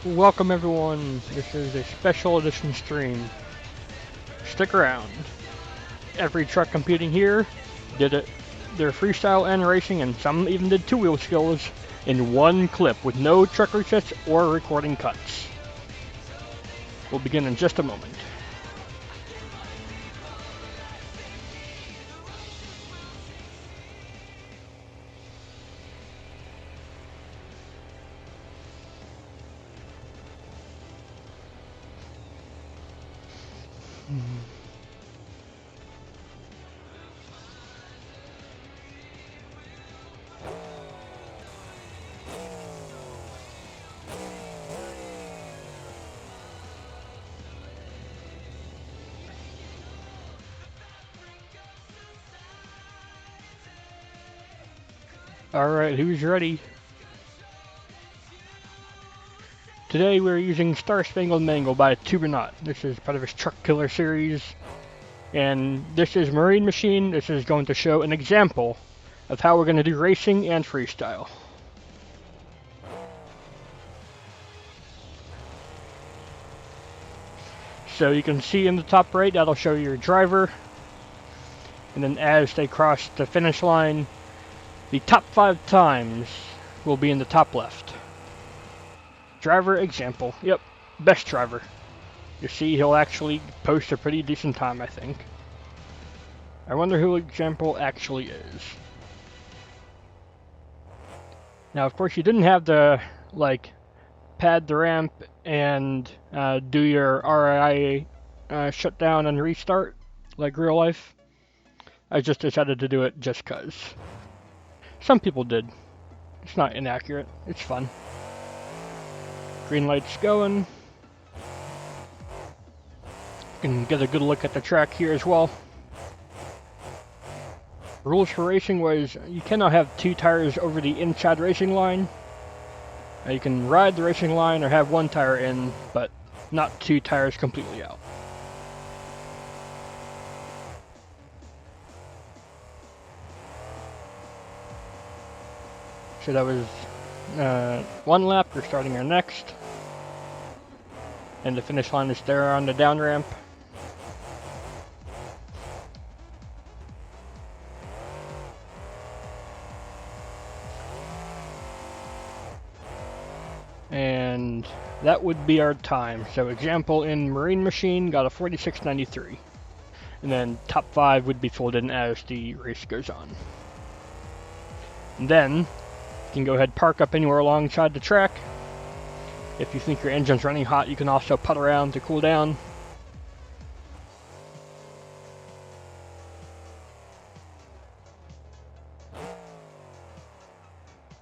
Welcome everyone, this is a special edition stream. Stick around. Every truck competing here did it, their freestyle and racing, and some even did two-wheel skills in one clip with no truck resets or recording cuts. We'll begin in just a moment. Alright, who's ready? Today we're using Spangled Mangle by Tubernauts. This is part of his Truck Killer series. And this is Marine Machine. This is going to show an example of how we're going to do racing and freestyle. So you can see in the top right, that'll show your driver. And then as they cross the finish line, the top 5 times will be in the top left. Driver example. Yep, best driver. You see he'll actually post a pretty decent time, I think. I wonder who example actually is. Now, of course, you didn't have to, like, pad the ramp and do your RIA shutdown and restart, like real life. I just decided to do it just cause. Some people did. It's not inaccurate. It's fun. Green light's going. You can get a good look at the track here as well. Rules for racing was you cannot have 2 tires over the inside racing line. You can ride the racing line or have 1 tire in, but not 2 tires completely out. So that was 1 lap. We're starting our next. And the finish line is there on the down ramp. And that would be our time. So example in Marine Machine got a 46.93. And then top 5 would be filled in as the race goes on. And then you can go ahead park up anywhere alongside the track. If you think your engine's running hot, you can also putt around to cool down.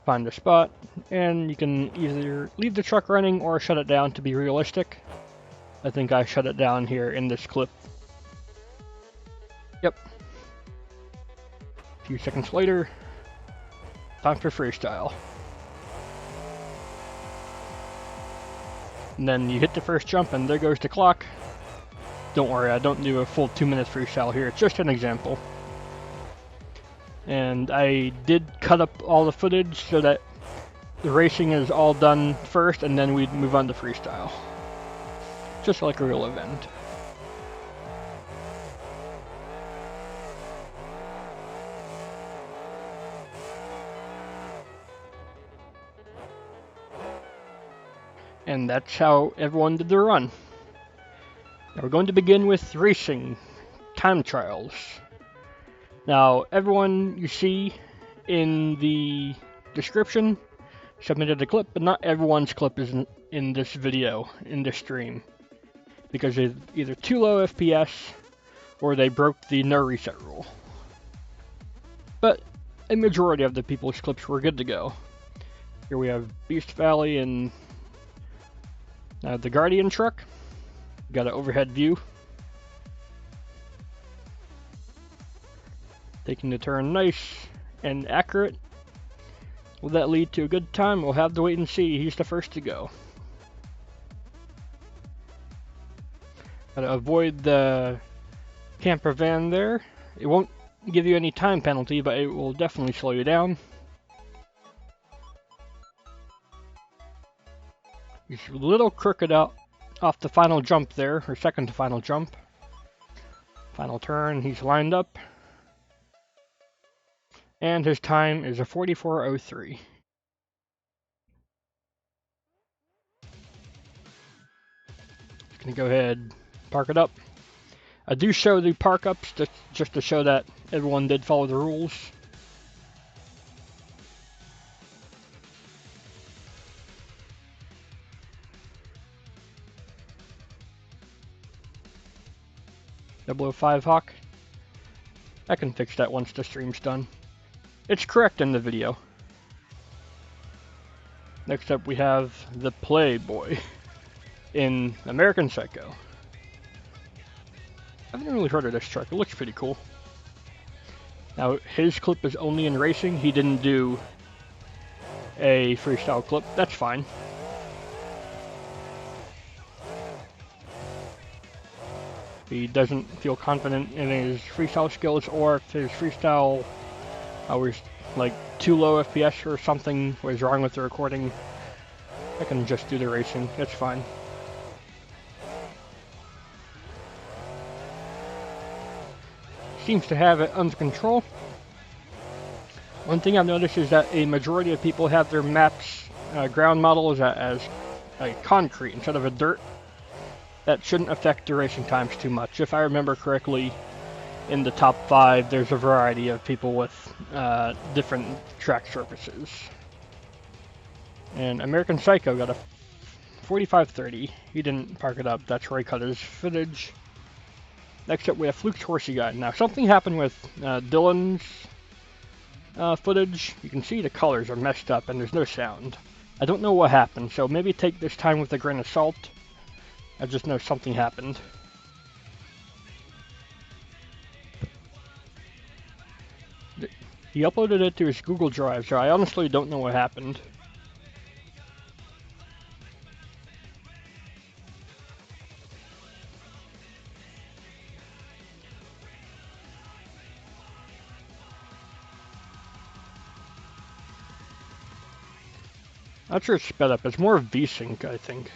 Find a spot, and you can either leave the truck running or shut it down to be realistic. I think I shut it down here in this clip. Yep. A few seconds later, time for freestyle. And then you hit the first jump and there goes the clock. Don't worry, I don't do a full 2-minute freestyle here, it's just an example. And I did cut up all the footage so that the racing is all done first and then we'd move on to freestyle. Just like a real event. And that's how everyone did the run. Now we're going to begin with racing time trials. Now everyone you see in the description submitted a clip, but not everyone's clip is in this video, in this stream. Because they're either too low FPS or they broke the no reset rule. But a majority of the people's clips were good to go. Here we have BeastVali and the Guardian truck. Got an overhead view. Taking the turn nice and accurate. Will that lead to a good time? We'll have to wait and see. He's the first to go. Gotta avoid the camper van there. It won't give you any time penalty, but it will definitely slow you down. He's a little crooked out off the final jump there, or second to final jump. Final turn, he's lined up. And his time is a 44.03. Just gonna go ahead, park it up. I do show the park ups just to show that everyone did follow the rules. .005 Hawk. I can fix that once the stream's done. It's correct in the video. Next up we have the Playboy in American Psycho. I haven't really heard of this truck. It looks pretty cool. Now his clip is only in racing. He didn't do a freestyle clip. That's fine. He doesn't feel confident in his freestyle skills, or if his freestyle was like too low FPS or something was wrong with the recording, I can just do the racing. That's fine. Seems to have it under control. One thing I've noticed is that a majority of people have their maps ground models as a concrete instead of a dirt. That shouldn't affect duration times too much. If I remember correctly, in the top 5, there's a variety of people with different track surfaces. And American Psycho got a 45.30. He didn't park it up. That's where he cut his footage. Next up, we have Flukes Horsey guy. Now, something happened with Dylan's footage. You can see the colors are messed up and there's no sound. I don't know what happened, so maybe take this time with a grain of salt. I just know something happened. He uploaded it to his Google Drive, so I honestly don't know what happened. Not sure it's sped up. It's more VSync, I think.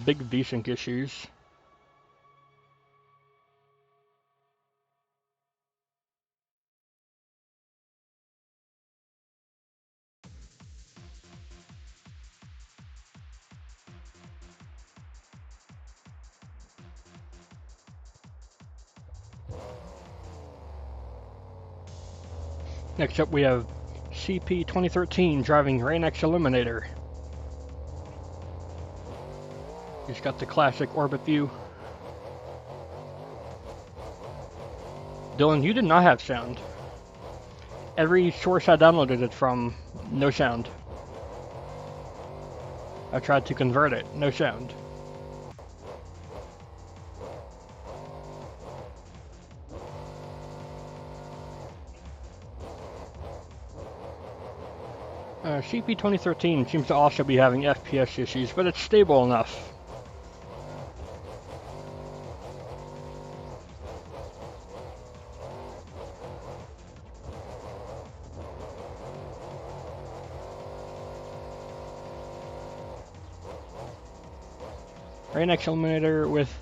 Big VSync issues. Next up we have CP 2013 driving RainX Eliminator. He's got the classic orbit view. Dylan, you did not have sound. Every source I downloaded it from, no sound. I tried to convert it, no sound. CP 2013 seems to also be having FPS issues, but it's stable enough. RainX Eliminator with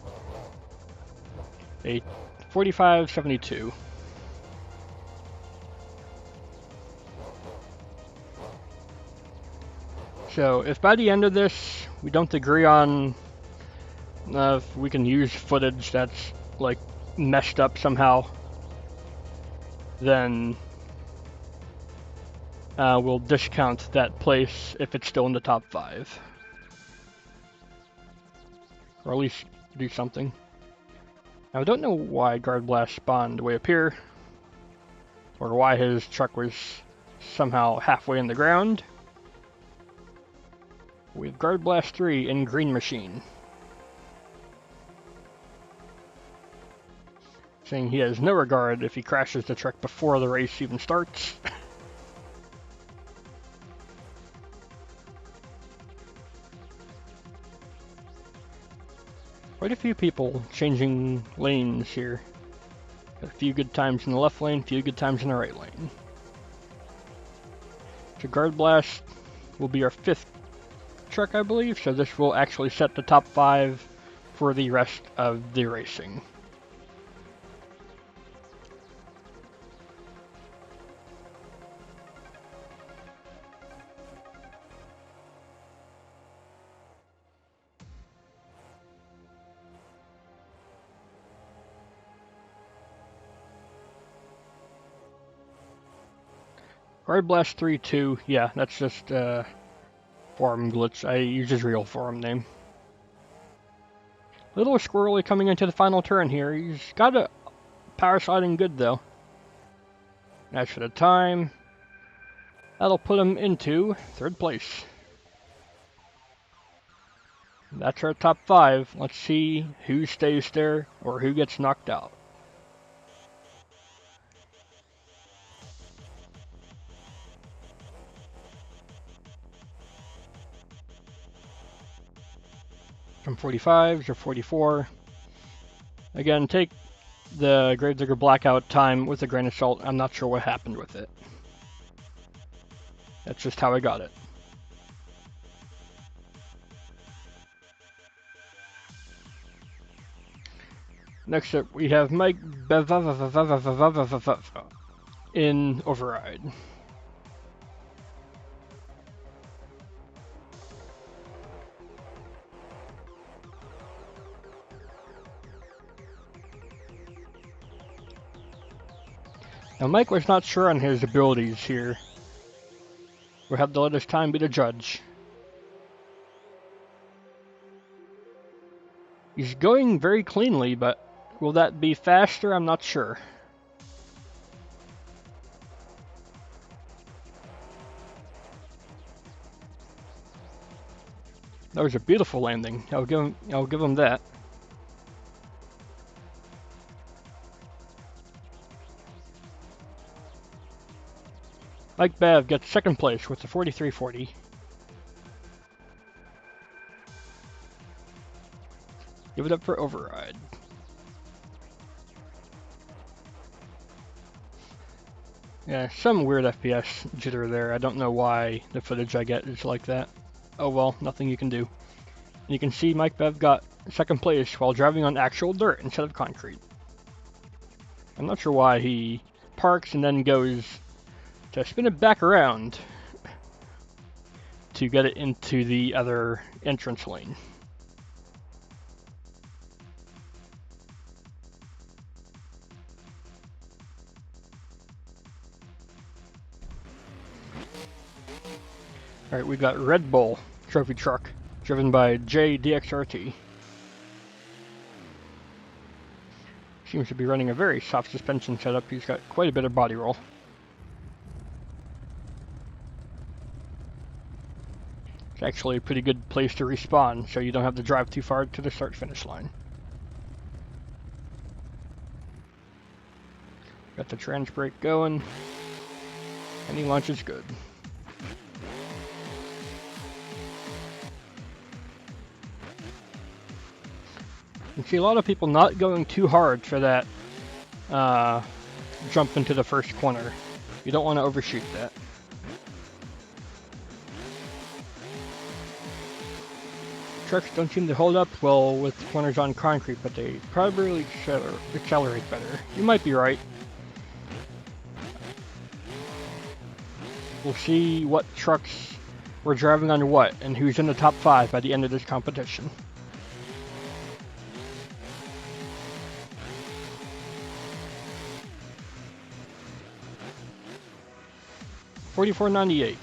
a 45.72. So if by the end of this we don't agree on if we can use footage that's like messed up somehow, then we'll discount that place if it's still in the top 5. Or at least do something. Now I don't know why Guard Blast spawned way up here, or why his truck was somehow halfway in the ground. We have Guard Blast 3 in Green Machine, saying he has no regard if he crashes the truck before the race even starts. Quite a few people changing lanes here. A few good times in the left lane, a few good times in the right lane. So Guard Blast will be our 5th truck, I believe, so this will actually set the top 5 for the rest of the racing. Guard Blast 3-2, yeah, that's just forum glitch. I use his real forum name. Little squirrely coming into the final turn here. He's got a power sliding good though. As for the time, that'll put him into 3rd place. That's our top 5. Let's see who stays there or who gets knocked out. From 45s or 44. Again, take the Gravedigger Blackout time with a grain of salt. I'm not sure what happened with it. That's just how I got it. Next up, we have Mike Bevavava in Override. Now, Mike was not sure on his abilities here. We'll have to let his time be the judge. He's going very cleanly, but will that be faster? I'm not sure. That was a beautiful landing. I'll give him that. Mike Bev gets 2nd place with the 43.40. Give it up for Override. Yeah, some weird FPS jitter there. I don't know why the footage I get is like that. Oh well, nothing you can do. And you can see Mike Bev got 2nd place while driving on actual dirt instead of concrete. I'm not sure why he parks and then goes to spin it back around to get it into the other entrance lane. Alright, we got Red Bull trophy truck, driven by JDXRT. Seems to be running a very soft suspension setup. He's got quite a bit of body roll. It's actually a pretty good place to respawn, so you don't have to drive too far to the start-finish line. Got the trans brake going, and he launches good. You see a lot of people not going too hard for that jump into the first corner. You don't want to overshoot that. Trucks don't seem to hold up well with corners on concrete, but they probably accelerate better. You might be right. We'll see what trucks were driving on what and who's in the top 5 by the end of this competition. $44.98.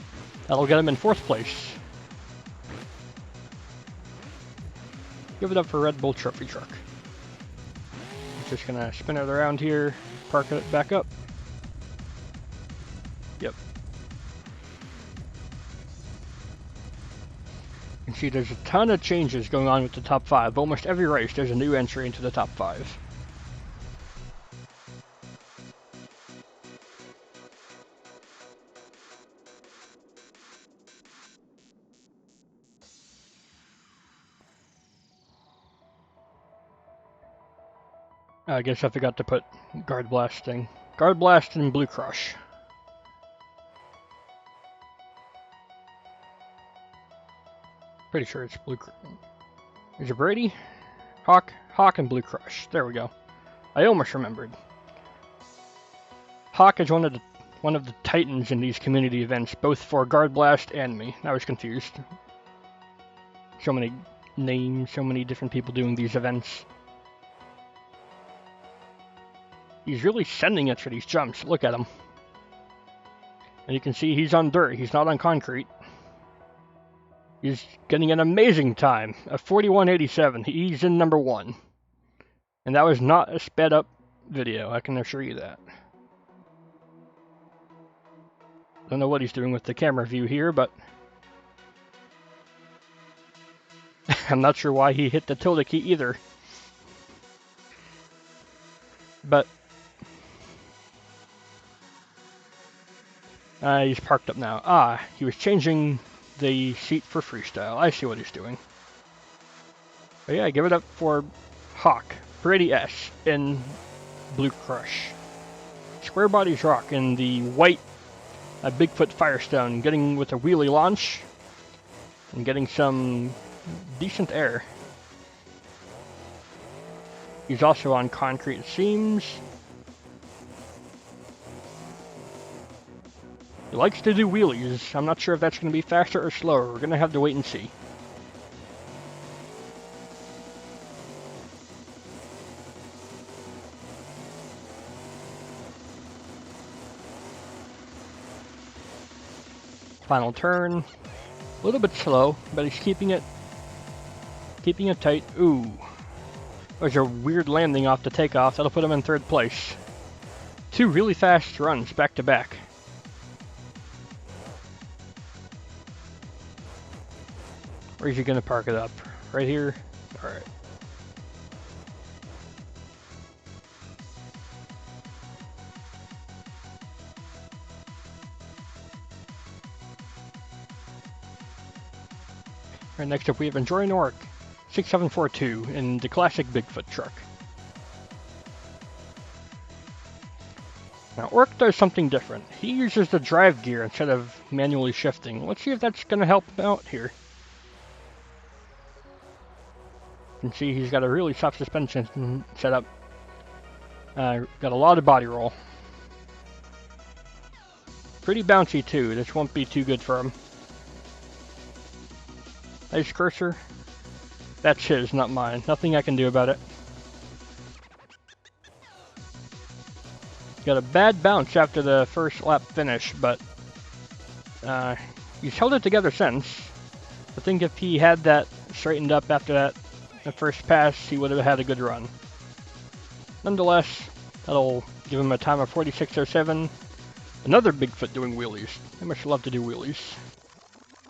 That'll get him in 4th place. Give it up for Red Bull Trophy Truck. I'm just gonna spin it around here, park it back up. Yep. You can see there's a ton of changes going on with the top 5. Almost every race there's a new entry into the top 5. I guess I forgot to put Guard Blasting. Guard Blast and Blue Crush. Pretty sure it's Blue Crush. Is it Brady? Hawk and Blue Crush. There we go. I almost remembered. Hawk is one of the titans in these community events, both for Guard Blast and me. I was confused. So many names, so many different people doing these events. He's really sending it for these jumps. Look at him. And you can see he's on dirt. He's not on concrete. He's getting an amazing time. A 41.87. He's in number 1. And that was not a sped up video. I can assure you that. Don't know what he's doing with the camera view here, but I'm not sure why he hit the tilde key either. But he's parked up now. He was changing the seat for freestyle. I see what he's doing. But yeah, give it up for Hawk, Brady S in Blue Crush, Square Bodies Rock in the white Bigfoot Firestone, getting with a wheelie launch and getting some decent air. He's also on concrete seams. He likes to do wheelies. I'm not sure if that's going to be faster or slower. We're going to have to wait and see. Final turn. A little bit slow, but he's keeping it tight. Ooh. There's a weird landing off the takeoff. That'll put him in 3rd place. 2 really fast runs back to back. Where's he gonna park it up? Right here? Alright. Alright, next up we have Enjoy Nork 6742 in the classic Bigfoot truck. Now Orc does something different. He uses the drive gear instead of manually shifting. Let's see if that's gonna help him out here. You can see he's got a really soft suspension set up. Got a lot of body roll. Pretty bouncy too. This won't be too good for him. Nice cursor. That's his, not mine. Nothing I can do about it. Got a bad bounce after the first lap finish, but he's held it together since. I think if he had that straightened up after the first pass, he would have had a good run. Nonetheless, that'll give him a time of 46.07. Another Bigfoot doing wheelies. I much love to do wheelies.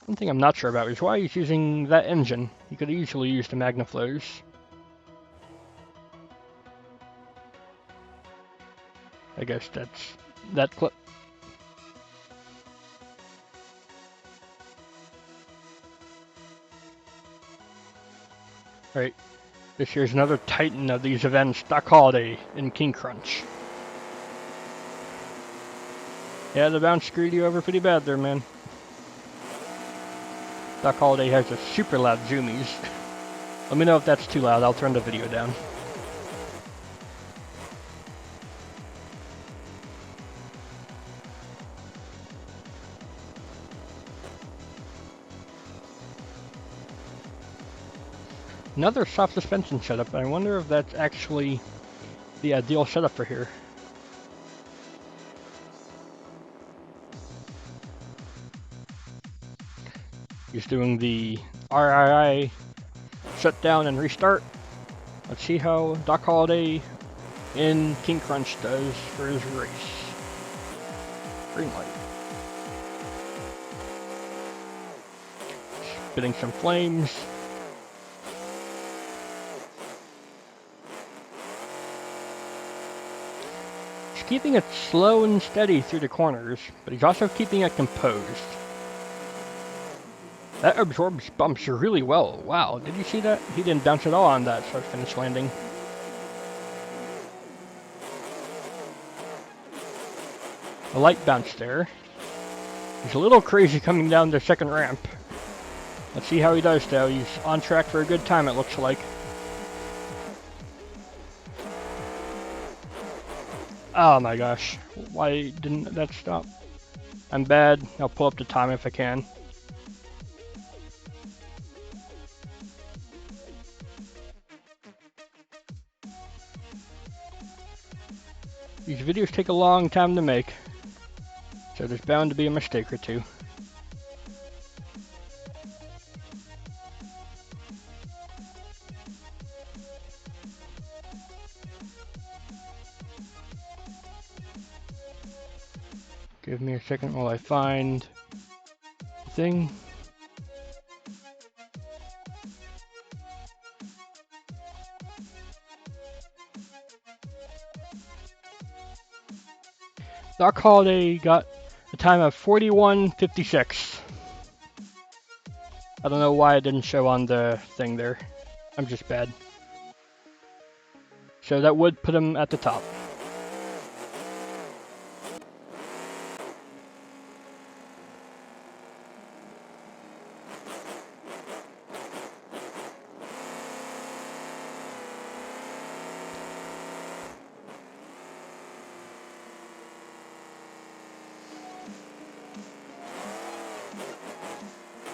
One thing I'm not sure about is why he's using that engine. He could easily use the MagnaFlows. I guess that's that clip. Right, this here's another titan of these events, docholiday in King Krunch. Yeah, the bounce screwed you over pretty bad there, man. docholiday has a super loud zoomies. Let me know if that's too loud, I'll turn the video down. Another soft suspension setup. I wonder if that's actually the ideal setup for here. He's doing the RII shutdown and restart. Let's see how docholiday in King Krunch does for his race. Green light. Spitting some flames. Keeping it slow and steady through the corners, but he's also keeping it composed. That absorbs bumps really well. Wow, did you see that? He didn't bounce at all on that start finish landing. A light bounce there. He's a little crazy coming down the second ramp. Let's see how he does though. He's on track for a good time, it looks like. Oh my gosh. Why didn't that stop? I'm bad. I'll pull up the time if I can. These videos take a long time to make, so there's bound to be a mistake or two. Give me a second while I find the thing. Docholiday got a time of 41:56. I don't know why it didn't show on the thing there. I'm just bad. So that would put him at the top.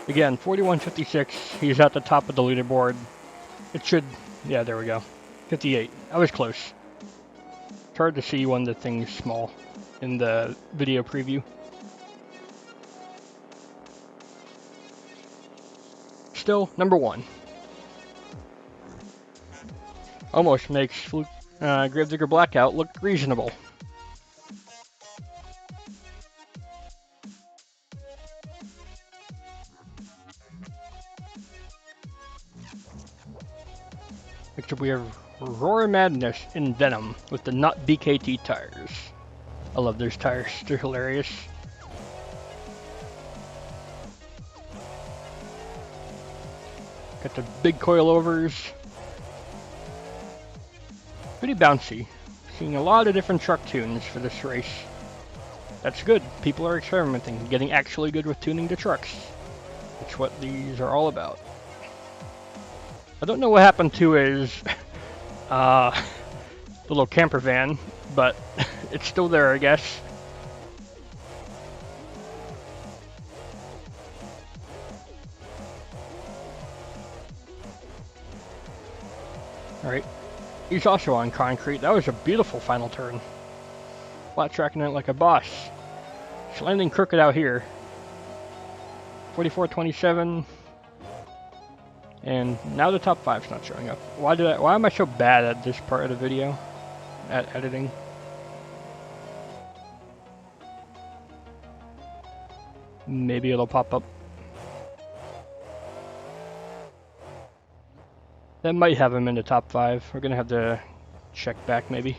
Again, 41:56, he's at the top of the leaderboard. It should, yeah, there we go. 58, I was close. It's hard to see when the thing's small in the video preview. Still, number 1. Almost makes Gravedigger Blackout look reasonable. Next up we have Roar Madness in Venom with the not BKT tires. I love those tires, they're hilarious. Got the big coilovers. Pretty bouncy. Seeing a lot of different truck tunes for this race. That's good. People are experimenting, getting actually good with tuning the trucks. That's what these are all about. I don't know what happened to his little camper van, but it's still there, I guess. Alright, he's also on concrete. That was a beautiful final turn. Flat tracking it like a boss. He's landing crooked out here. 44:27. And now the top 5's not showing up. Why am I so bad at this part of the video? At editing? Maybe it'll pop up. That might have him in the top 5. We're gonna have to check back maybe.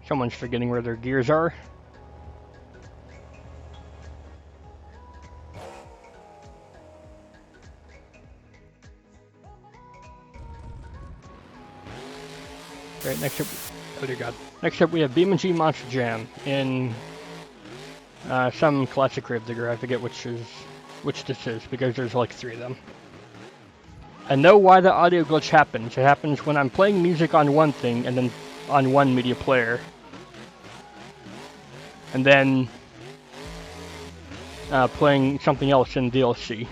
Someone's forgetting where their gears are. Right, next up, oh dear God. Next up we have BeamNG Monster Jam in some classic Gravedigger. I forget which this is because there's like 3 of them. I know why the audio glitch happens. It happens when I'm playing music on one thing and then on one media player. And then playing something else in DLC.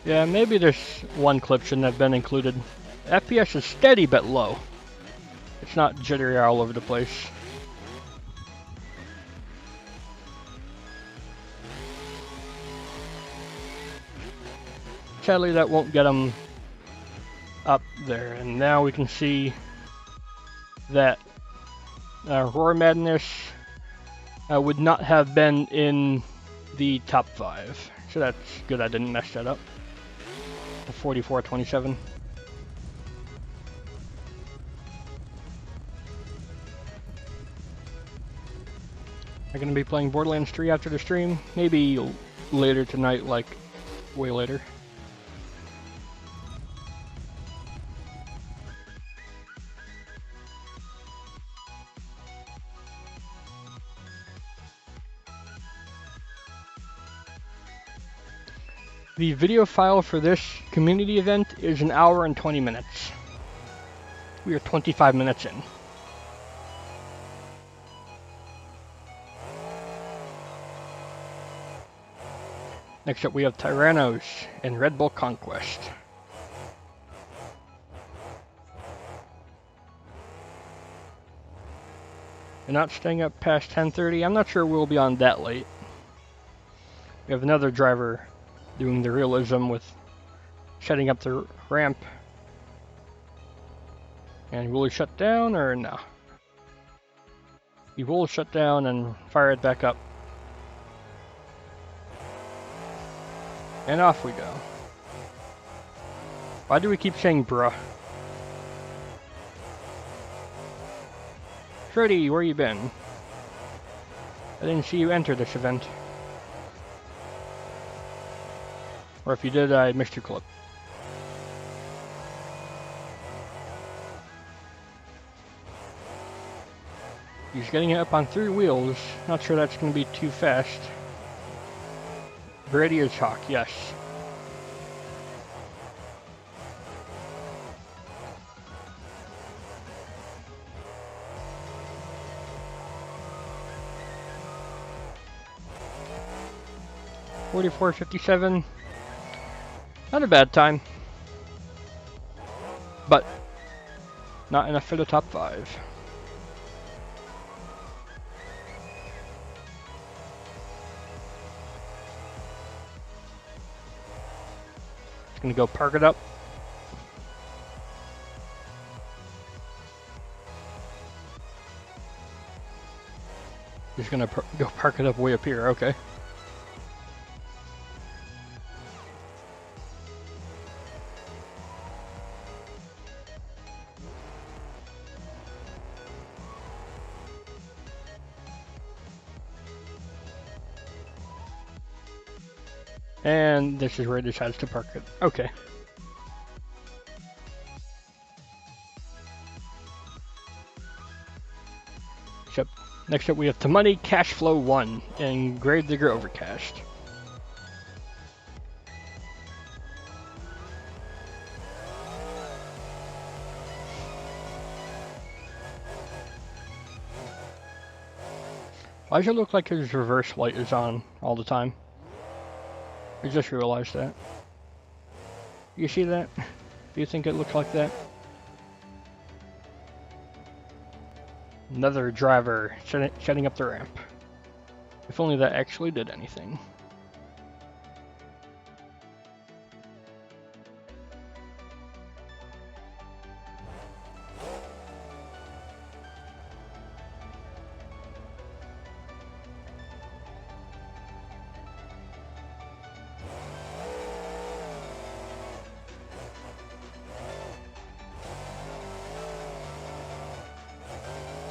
Yeah, maybe this one clip shouldn't have been included. FPS is steady but low. It's not jittery all over the place. Sadly, that won't get him up there. And now we can see that Roar Madness would not have been in the top 5. So that's good I didn't mess that up. 44:27. I'm gonna be playing Borderlands 3 after the stream. Maybe later tonight, like way later. The video file for this community event is 1 hour and 20 minutes. We are 25 minutes in. Next up we have Tyrannos and Red Bull Conquest. We're not staying up past 10:30. I'm not sure we'll be on that late. We have another driver doing the realism with setting up the ramp. And will he shut down or no? He will shut down and fire it back up. And off we go. Why do we keep saying bruh? Freddy, where you been? I didn't see you enter this event. Or if you did, I missed your clip. He's getting it up on 3 wheels. Not sure that's going to be too fast. Brady is Hawk, yes. .44.57. Not a bad time. But not enough for the top 5. Gonna go park it up. Just gonna go park it up way up here, okay. And this is where it decides to park it. Okay. Next up we have Money Cash Flow 1 and Gravedigger Overcast. Why does it look like his reverse light is on all the time? I just realized that. You see that? Do you think it looks like that? Another driver setting up the ramp. If only that actually did anything.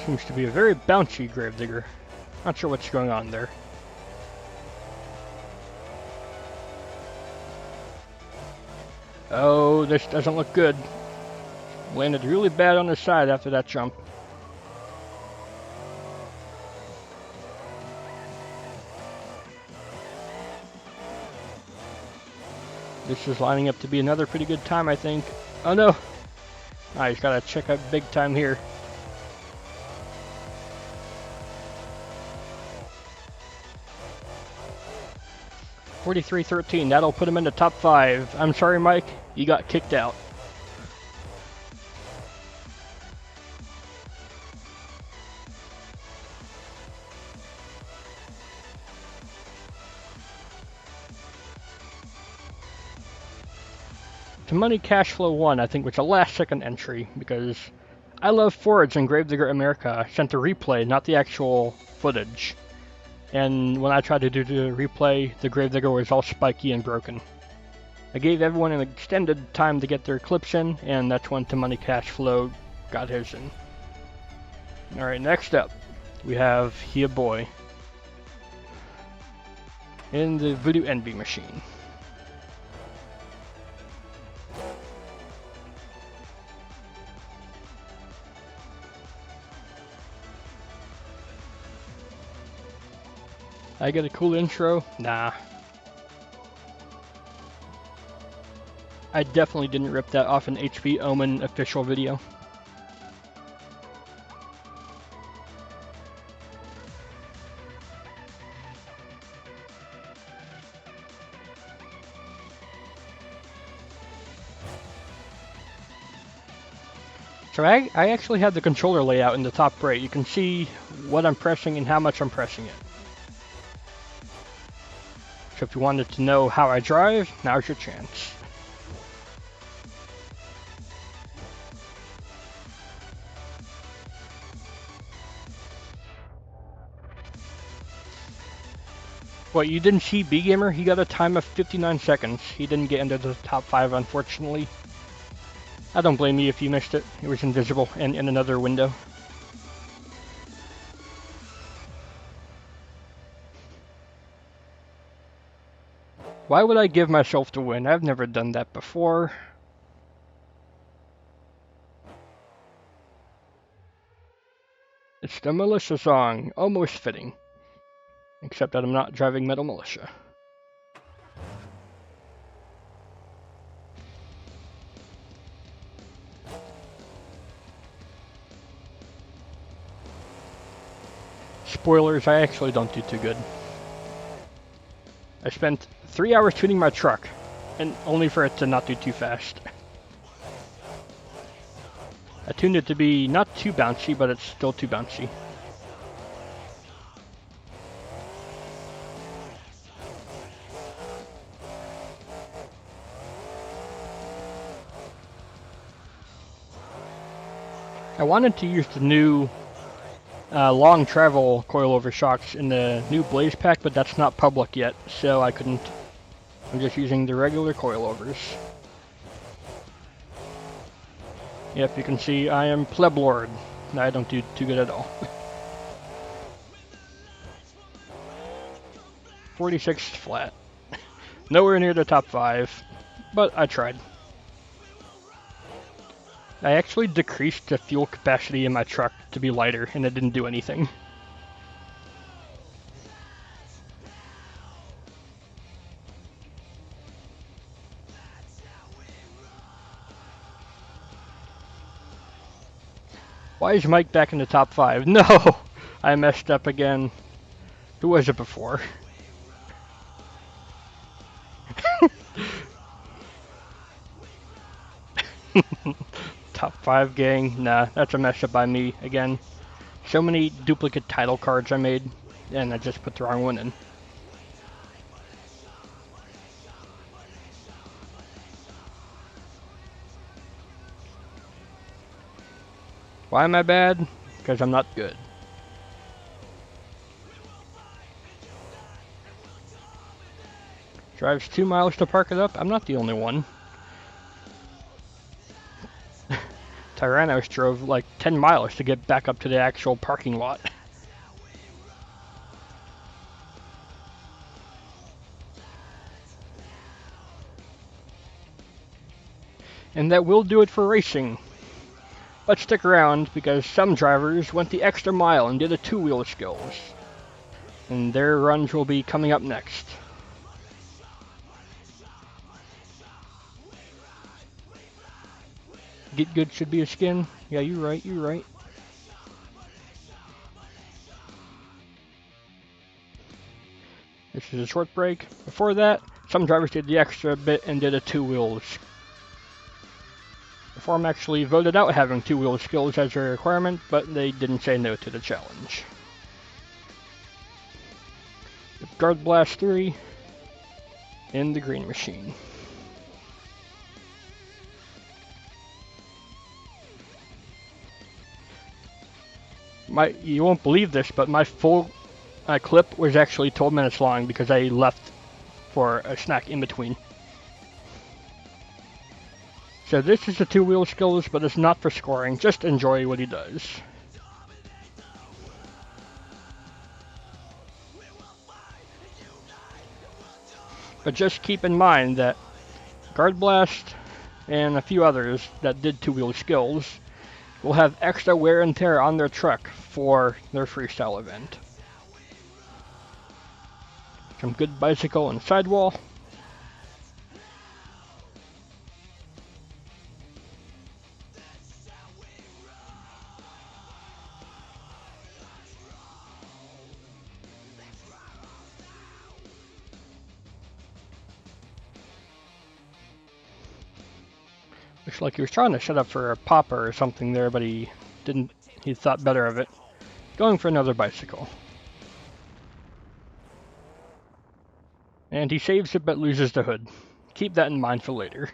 Seems to be a very bouncy Gravedigger. Not sure what's going on there. Oh, this doesn't look good. Landed really bad on the side after that jump. This is lining up to be another pretty good time, I think. Oh no! Ah, he's gotta check out big time here. .43.13, that'll put him in the top 5. I'm sorry, Mike, you got kicked out. To Money Cash Flow 1, I think, was a last-second entry, because I Love Forage and Gravedigger America sent a replay, not the actual footage. And when I tried to do the replay, the Gravedigger was all spiky and broken. I gave everyone an extended time to get their clips in, and that's when To Money Cash Flow got his in. Alright, next up, we have Here Boy in the Voodoo Envy machine. I get a cool intro? Nah. I definitely didn't rip that off an HP Omen official video. So I actually have the controller layout in the top right. You can see what I'm pressing and how much I'm pressing it. So if you wanted to know how I drive, now's your chance. What, you didn't see B-Gamer? He got a time of 59 seconds. He didn't get into the top 5, unfortunately. I don't blame you if you missed it. It was invisible and in another window. Why would I give myself the win? I've never done that before. It's the Militia song, almost fitting. Except that I'm not driving Metal Militia. Spoilers, I actually don't do too good. I spent 3 hours tuning my truck, and only for it to not do too fast. I tuned it to be not too bouncy, but it's still too bouncy. I wanted to use the new long travel coilover shocks in the new Blaze pack, but that's not public yet, so I couldn't. I'm just using the regular coilovers. Yep, you can see I am Pleb Lord. I don't do too good at all. 46 flat. Nowhere near the top 5, but I tried. I actually decreased the fuel capacity in my truck to be lighter, and it didn't do anything. Why is Mike back in the top 5? No! I messed up again. Who was it before? Top 5 gang? Nah, that's a mess up by me again. So many duplicate title cards I made, and I just put the wrong one in. Why am I bad? Because I'm not good. Drives 2 miles to park it up? I'm not the only one. Tyrannos drove like 10 miles to get back up to the actual parking lot. And that will do it for racing. But stick around, because some drivers went the extra mile and did the 2-wheel skills. And their runs will be coming up next. Get good should be a skin. Yeah, you're right, you're right. This is a short break. Before that, some drivers did the extra bit and did a 2-wheels. The forum actually voted out having 2-wheel skills as a requirement, but they didn't say no to the challenge. Guard Blast 3 in the green machine. You won't believe this, but my full clip was actually 12 minutes long because I left for a snack in between. So this is the 2-wheel skills, but it's not for scoring. Just enjoy what he does. But just keep in mind that Guard Blast and a few others that did 2-wheel skills will have extra wear and tear on their truck for their freestyle event. Some good bicycle and sidewall. Looks like he was trying to set up for a popper or something there, but he didn't. He thought better of it. Going for another bicycle. And he saves it but loses the hood. Keep that in mind for later.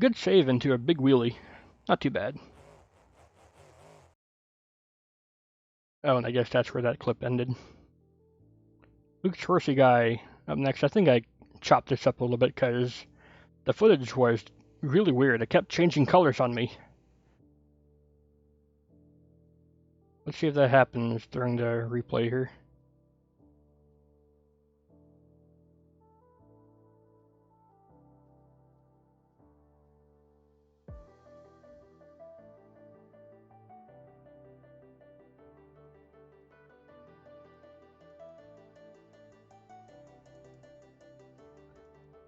Good save into a big wheelie. Not too bad. Oh, and I guess that's where that clip ended. Luke's Horsey guy up next. I think I chopped this up a little bit because the footage was really weird. It kept changing colors on me. Let's see if that happens during the replay here.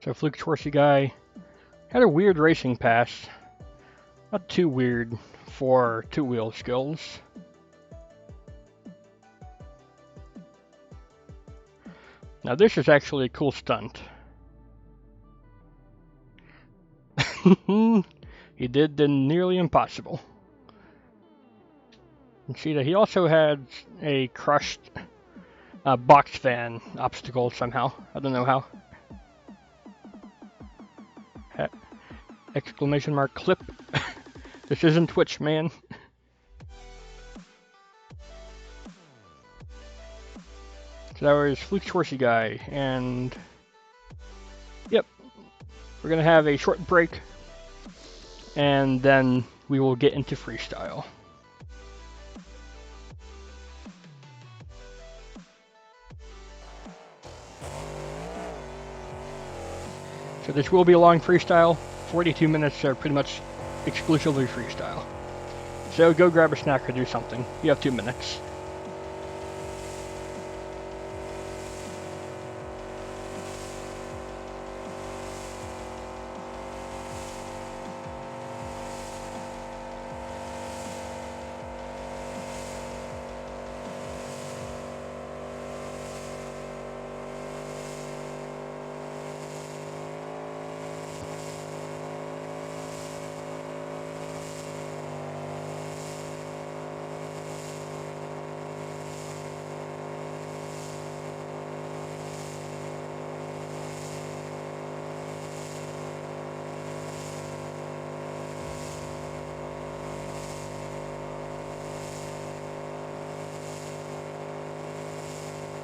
So Flukes Horsey guy had a weird racing pass. Not too weird for two-wheel skills. Now this is actually a cool stunt. He did the nearly impossible. And see that he also had a crushed box fan obstacle somehow. I don't know how. Exclamation mark clip. This isn't Twitch, man. So that was Flukes Horsey guy, and yep, we're gonna have a short break, and then we will get into freestyle. So this will be a long freestyle. 42 minutes are pretty much exclusively freestyle. So go grab a snack or do something. You have 2 minutes.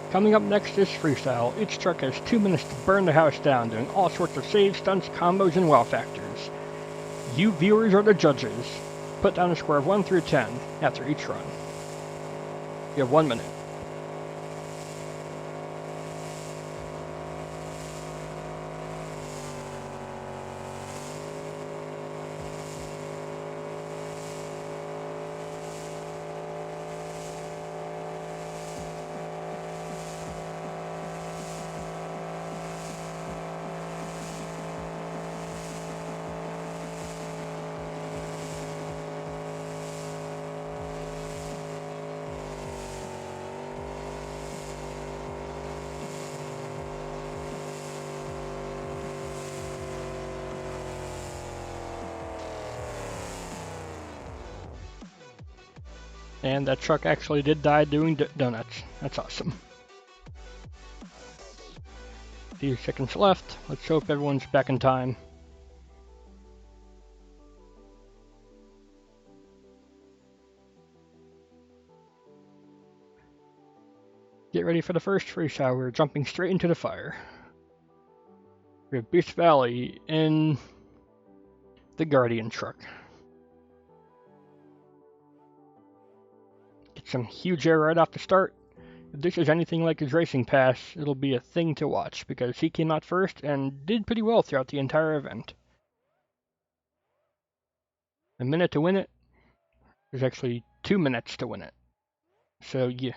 Coming up next is freestyle. Each truck has 2 minutes to burn the house down, doing all sorts of saves, stunts, combos, and wow factors. You viewers are the judges. Put down a score of 1 through 10 after each run. You have 1 minute. And that truck actually did die doing donuts. That's awesome. Few seconds left. Let's hope everyone's back in time. Get ready for the first freestyle. We're jumping straight into the fire. We have BeastVali in the Guardian truck. Get some huge air right off the start. If this is anything like his racing pass, it'll be a thing to watch because he came out first and did pretty well throughout the entire event. A minute to win it. There's actually 2 minutes to win it. So yeah.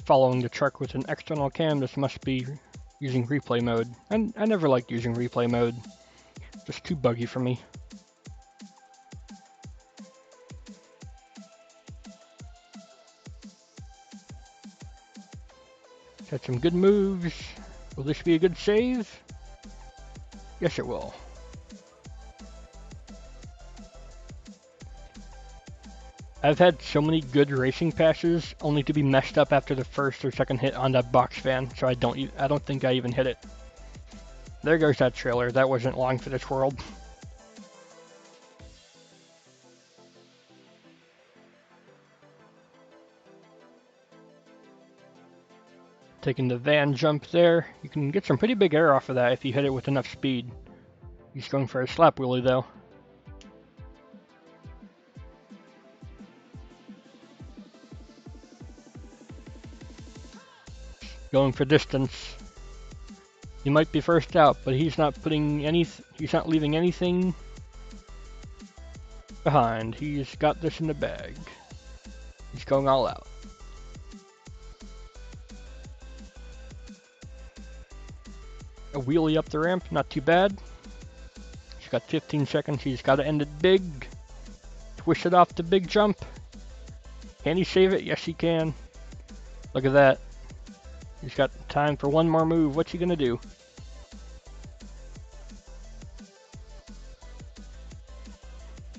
Following the truck with an external cam, this must be using replay mode. And I never liked using replay mode. Just too buggy for me. Had some good moves. Will this be a good save? Yes, it will. I've had so many good racing passes, only to be messed up after the first or second hit on that box fan, so I don't think I even hit it. There goes that trailer. That wasn't long for this world. Taking the van jump there. You can get some pretty big air off of that if you hit it with enough speed. He's going for a slap wheelie though. Going for distance. He might be first out, but he's not leaving anything behind. He's got this in the bag. He's going all out. A wheelie up the ramp, not too bad. He's got 15 seconds, he's got to end it big. Twist it off the big jump. Can he save it? Yes, he can. Look at that. He's got time for one more move. What's he gonna do?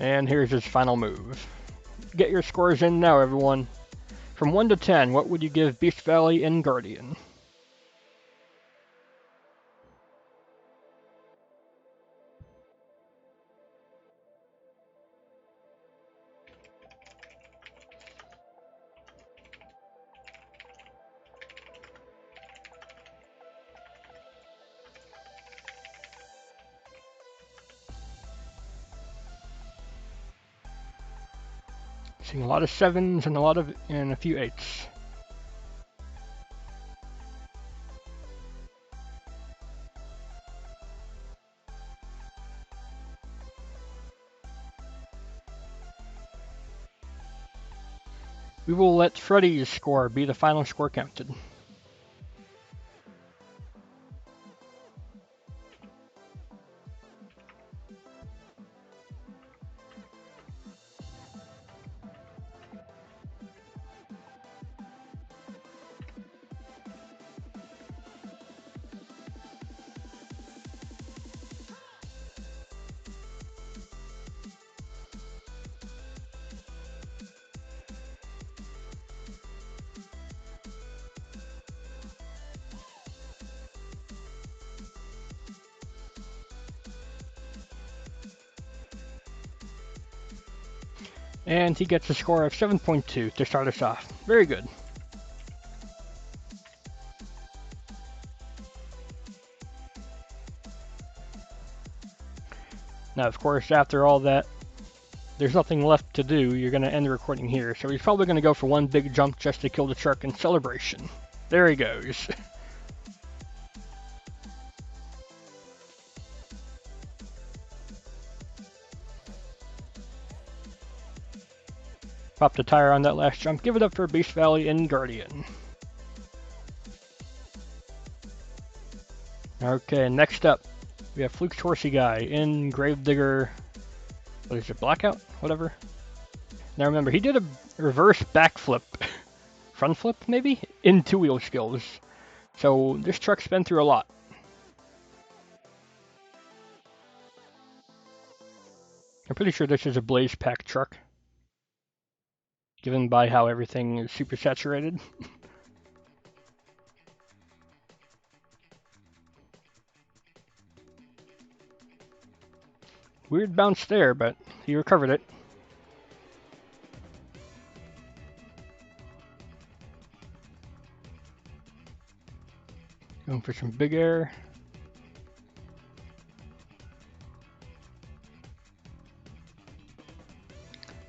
And here's his final move. Get your scores in now, everyone. From 1 to 10, what would you give BeastVali and Guardian? Seeing a lot of 7s and a few 8s. We will let Freddy's score be the final score counted. And he gets a score of 7.2 to start us off. Very good. Now, of course, after all that, there's nothing left to do. You're going to end the recording here. So he's probably going to go for one big jump just to kill the truck in celebration. There he goes. Pop the tire on that last jump. Give it up for BeastVali and Guardian. Okay, next up, we have Flukes Horsey guy in Gravedigger. What is it, Blackout? Whatever. Now remember, he did a reverse backflip, front flip maybe, in two-wheel skills. So this truck's been through a lot. I'm pretty sure this is a Blaze Pack truck, given by how everything is super saturated. Weird bounce there, but he recovered it. Going for some big air.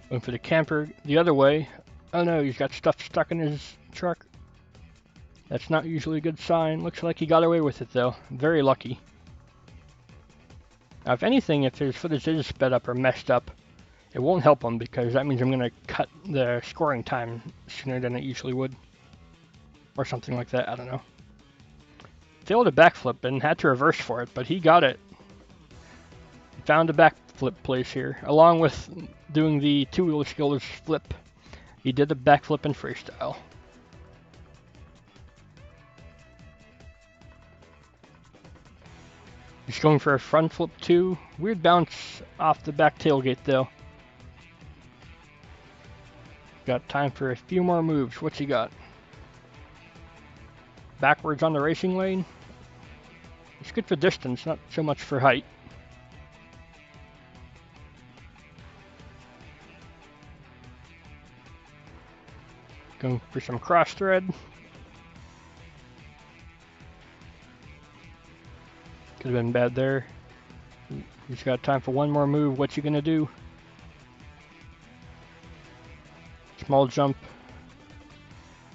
Going for the camper the other way. Oh no, he's got stuff stuck in his truck. That's not usually a good sign. Looks like he got away with it though. Very lucky. Now, if anything, if his footage is sped up or messed up, it won't help him because that means I'm going to cut the scoring time sooner than it usually would. Or something like that, I don't know. Failed a backflip and had to reverse for it, but he got it. Found a backflip place here, along with doing the two-wheel skills flip. He did the backflip in freestyle. He's going for a front flip too. Weird bounce off the back tailgate though. Got time for a few more moves. What's he got? Backwards on the racing lane. It's good for distance, not so much for height. Going for some cross thread. Could have been bad there. He's got time for one more move. What's he gonna do? Small jump.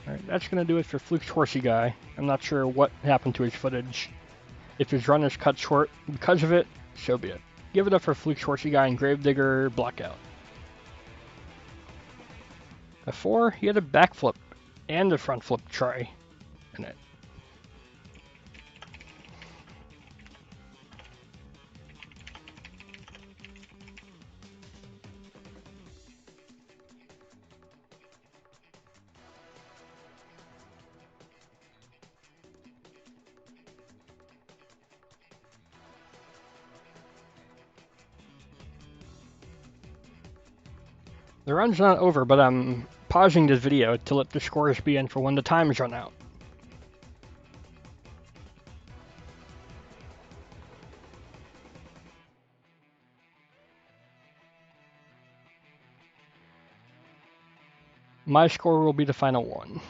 Alright, that's gonna do it for Flukes Horsey guy. I'm not sure what happened to his footage. If his run is cut short because of it, so be it. Give it up for Flukes Horsey guy and Gravedigger Blackout. Before, he had a backflip and a front flip try in it. The run's not over, but I'm pausing this video to let the scores be in for when the times run out. My score will be the final one.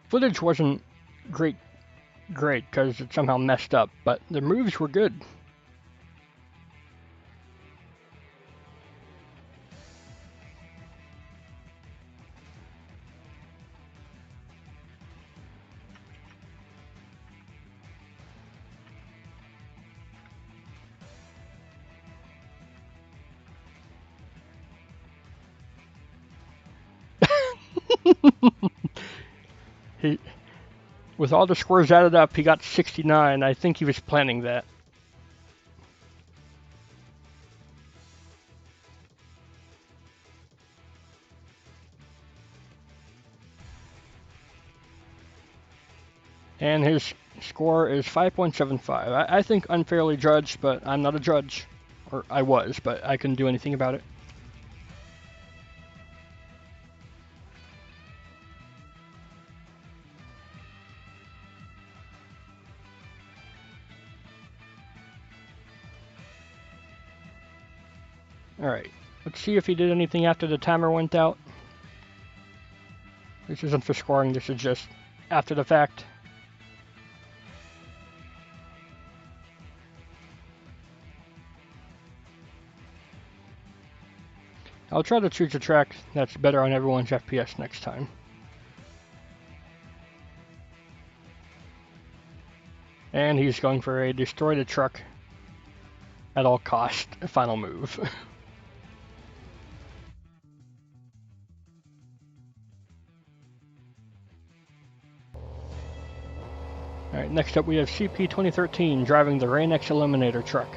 Footage wasn't great because it somehow messed up, but the moves were good. With all the scores added up, he got 69. I think he was planning that. And his score is 5.75. I think unfairly judged, but I'm not a judge. Or I was, but I couldn't do anything about it. Alright, let's see if he did anything after the timer went out. This isn't for scoring, this is just after the fact. I'll try to choose a track that's better on everyone's FPS next time. And he's going for a destroy the truck at all cost final move. Alright, next up we have CP 2013 driving the RainX Eliminator truck.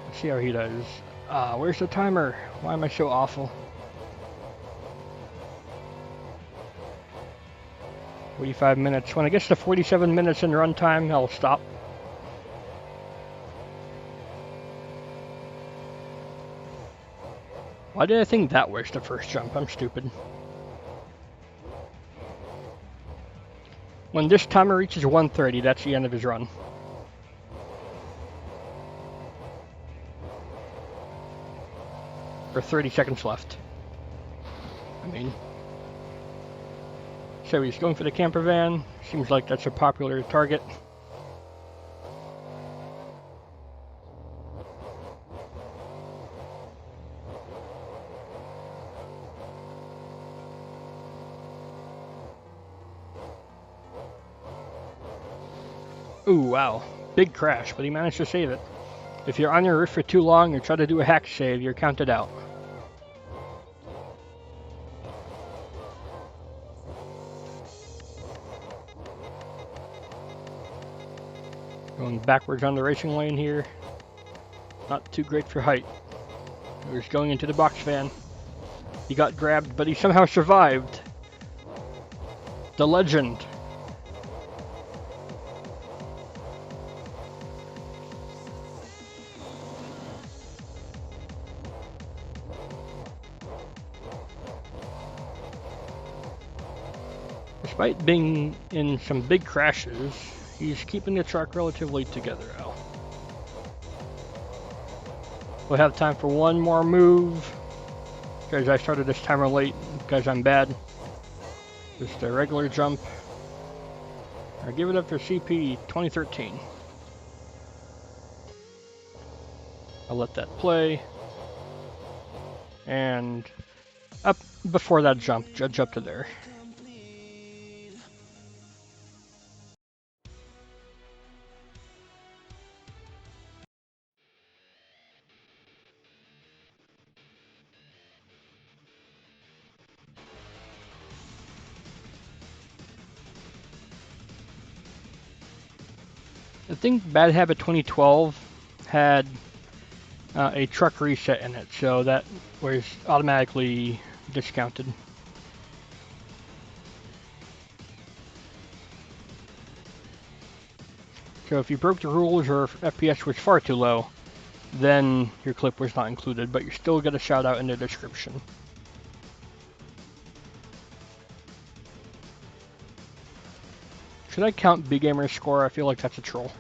Let's see how he does. Where's the timer? Why am I so awful? 45 minutes. When it gets to 47 minutes in runtime, I'll stop. Why did I think that was the first jump? I'm stupid. When this timer reaches 130, that's the end of his run. Or 30 seconds left. I mean. So he's going for the camper van. Seems like that's a popular target. Ooh, wow. Big crash, but he managed to save it. If you're on your roof for too long or try to do a hack save, you're counted out. Going backwards on the racing lane here. Not too great for height. He's going into the box van. He got grabbed, but he somehow survived. The legend. Despite being in some big crashes, he's keeping the truck relatively together now. We'll have time for one more move, because I started this timer late, because I'm bad. Just a regular jump. I'll give it up for CP 2013. I'll let that play. And up before that jump, judge up to there. I think Bad Habit 2012 had a truck reset in it, so that was automatically discounted. So if you broke the rules or if FPS was far too low, then your clip was not included, but you still get a shout out in the description. Should I count BGamer's score? I feel like that's a troll.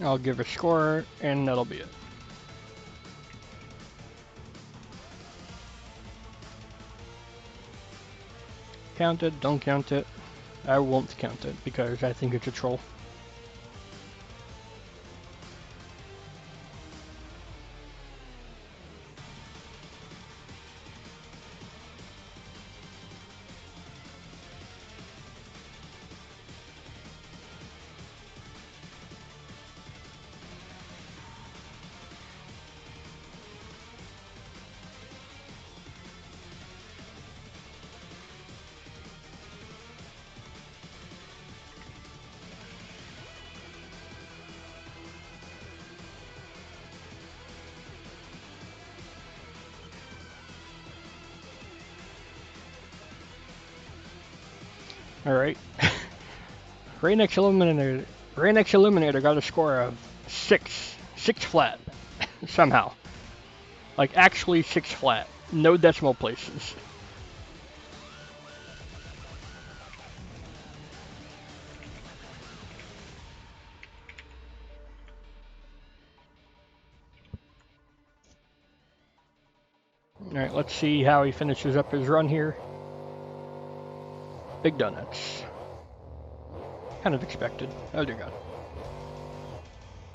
I'll give a score, and that'll be it. Count it, don't count it. I won't count it, because I think it's a troll. Alright. RainX Eliminator got a score of 6 flat, somehow. Like, actually 6 flat. No decimal places. Alright, let's see how he finishes up his run here. Big donuts. Kind of expected. Oh dear god.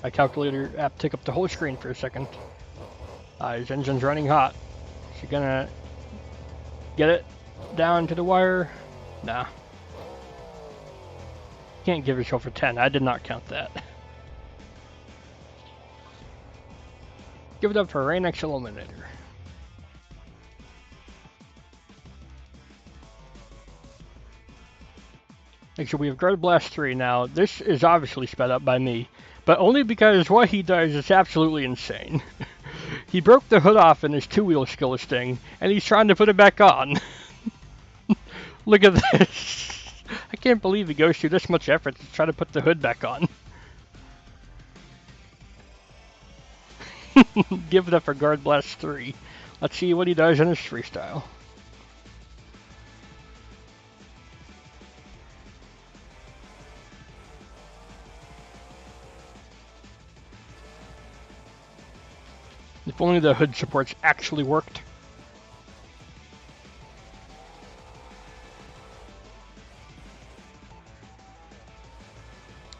My calculator app took up the whole screen for a second. His engine's running hot. Is he gonna get it down to the wire? Nah. Can't give yourself a 10. I did not count that. Give it up for RainX Eliminator. So we have Guard Blast 3 now. This is obviously sped up by me, but only because what he does is absolutely insane. He broke the hood off in his two-wheel skillet thing, and he's trying to put it back on. Look at this. I can't believe he goes through this much effort to try to put the hood back on. Give it up for Guard Blast 3. Let's see what he does in his freestyle. If only the hood supports actually worked.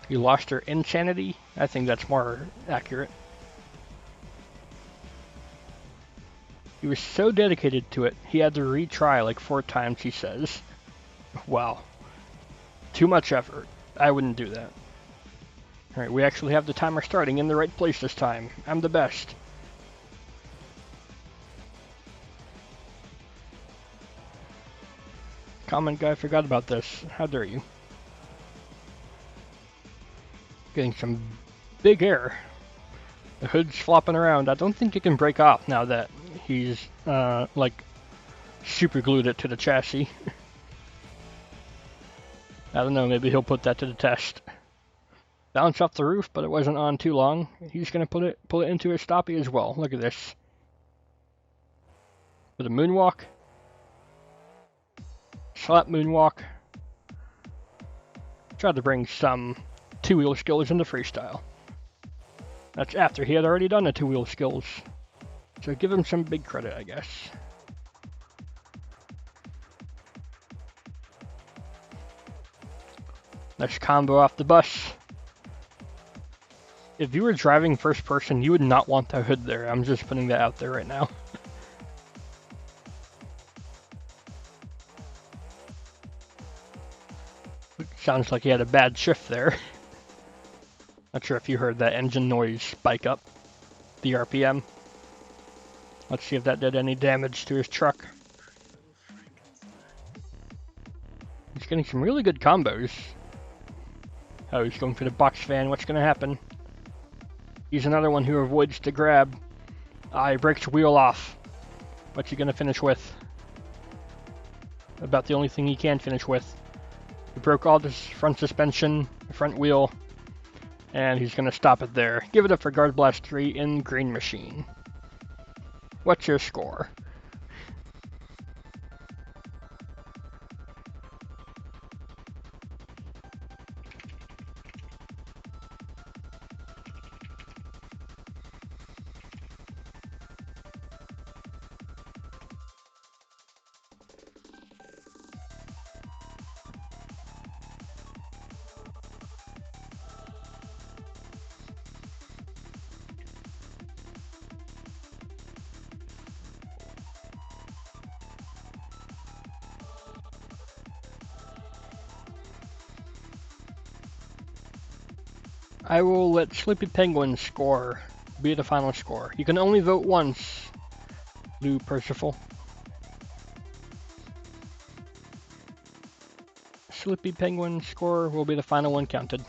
You lost her insanity? I think that's more accurate. He was so dedicated to it, he had to retry like 4 times, he says. Wow. Too much effort. I wouldn't do that. Alright, we actually have the timer starting in the right place this time. I'm the best. Comment guy forgot about this. How dare you? Getting some big air. The hood's flopping around. I don't think it can break off now that he's, like, super glued it to the chassis. I don't know, maybe he'll put that to the test. bounced off the roof, but it wasn't on too long. He's going to pull it into a stoppie as well. Look at this. With a moonwalk. Slap moonwalk. Tried to bring some two-wheel skills into freestyle. That's after he had already done the two-wheel skills. So give him some big credit, I guess. Next combo off the bus. If you were driving first person, you would not want the hood there. I'm just putting that out there right now. Sounds like he had a bad shift there. Not sure if you heard that engine noise spike up the RPM. Let's see if that did any damage to his truck. He's getting some really good combos. Oh, he's going for the box fan. What's going to happen? He's another one who avoids the grab. He breaks wheel off. What's he going to finish with? About the only thing he can finish with. He broke all this front suspension, the front wheel, and he's going to stop it there. Give it up for Guard Blast 3 in Green Machine. What's your score? I will let Sleepy Penguin's score be the final score. You can only vote once, Lou Percival. Sleepy Penguin's score will be the final one counted.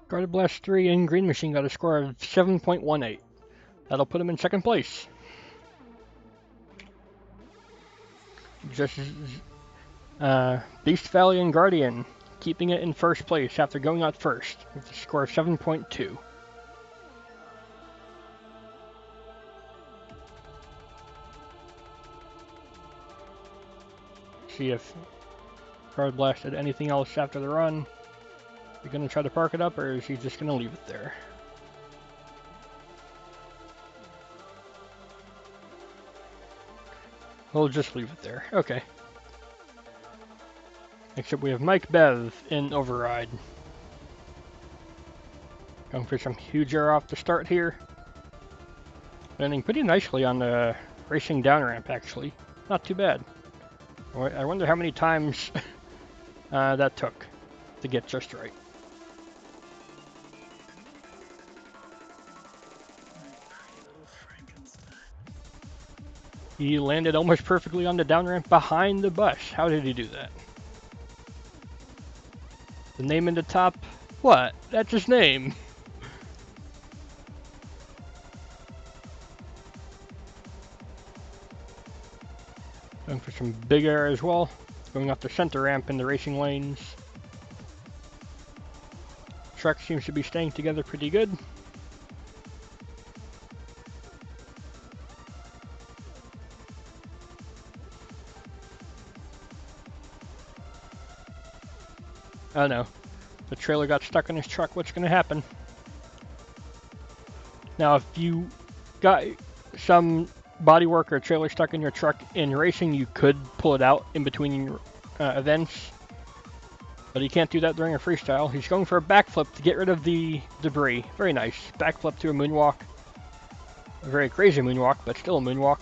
Guard Blast 3 and Green Machine got a score of 7.18. That'll put him in second place. Just BeastVali and Guardian keeping it in first place after going out first with a score of 7.2. See if Guard Blast did anything else after the run. Are you going to try to park it up, or is he just going to leave it there? We'll just leave it there. Okay. Next up we have Mike Bev in Override. Going for some huge air off the start here. Landing pretty nicely on the racing down ramp, actually. Not too bad. I wonder how many times that took to get just right. He landed almost perfectly on the down ramp behind the bus. How did he do that? The name in the top? What? That's his name. Going for some big air as well. Going off the center ramp in the racing lanes. Truck seems to be staying together pretty good. Oh no, the trailer got stuck in his truck. What's going to happen? Now, if you got some bodywork or trailer stuck in your truck in racing, you could pull it out in between events. But he can't do that during a freestyle. He's going for a backflip to get rid of the debris. Very nice. Backflip to a moonwalk. A very crazy moonwalk, but still a moonwalk.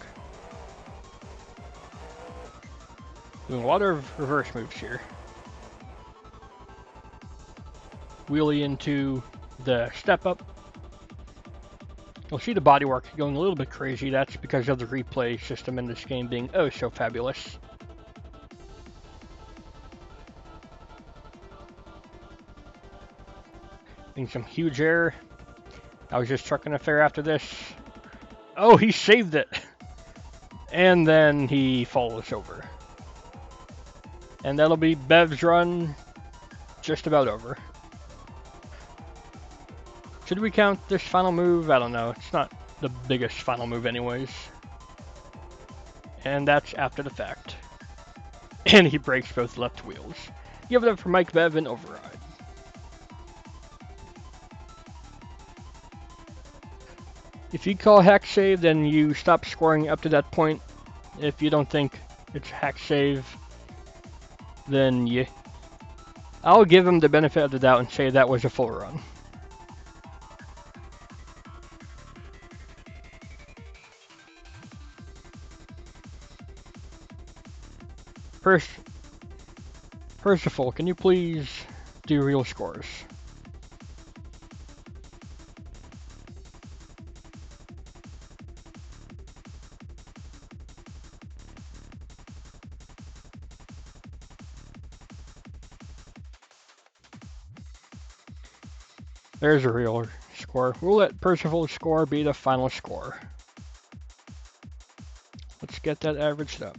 Doing a lot of reverse moves here. Wheelie into the step up. You'll see the bodywork going a little bit crazy. That's because of the replay system in this game being oh so fabulous. Getting some huge air. I was just trucking a fair after this. Oh, he saved it! And then he falls over. And that'll be Bev's run just about over. Should we count this final move? I don't know. It's not the biggest final move anyways. And that's after the fact. And he breaks both left wheels. Give it up for Mike Bev in override. If you call hack save, then you stop scoring up to that point. If you don't think it's hack save, then I'll give him the benefit of the doubt and say that was a full run. First of all, can you please do real scores? There's a real score. We'll let Percival's score be the final score. Let's get that averaged up.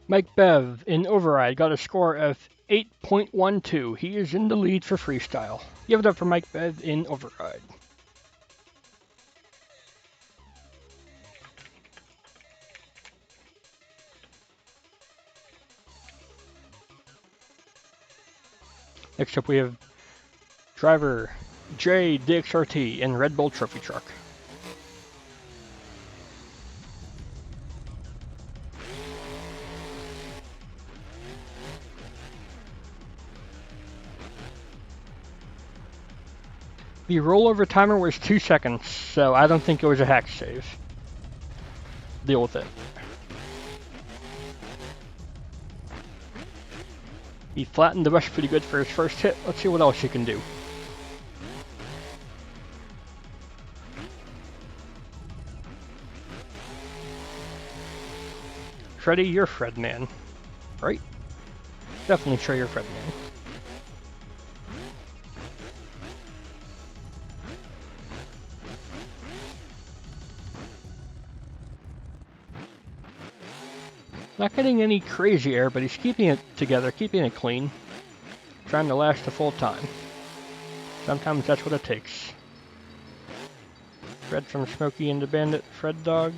Mike Bev in override got a score of 8.12. He is in the lead for freestyle. Give it up for Mike Bev in override. Next up we have driver J DXRT in Red Bull Trophy Truck. The rollover timer was 2 seconds, so I don't think it was a hack save. Deal with it. He flattened the rush pretty good for his first hit. Let's see what else he can do. Freddy, you're Fred Man, right? Definitely sure you're Fred Man. Not getting any crazy air, but he's keeping it together, keeping it clean. Trying to last the full time. Sometimes that's what it takes. Fred from Smokey and the Bandit, Fred Dog.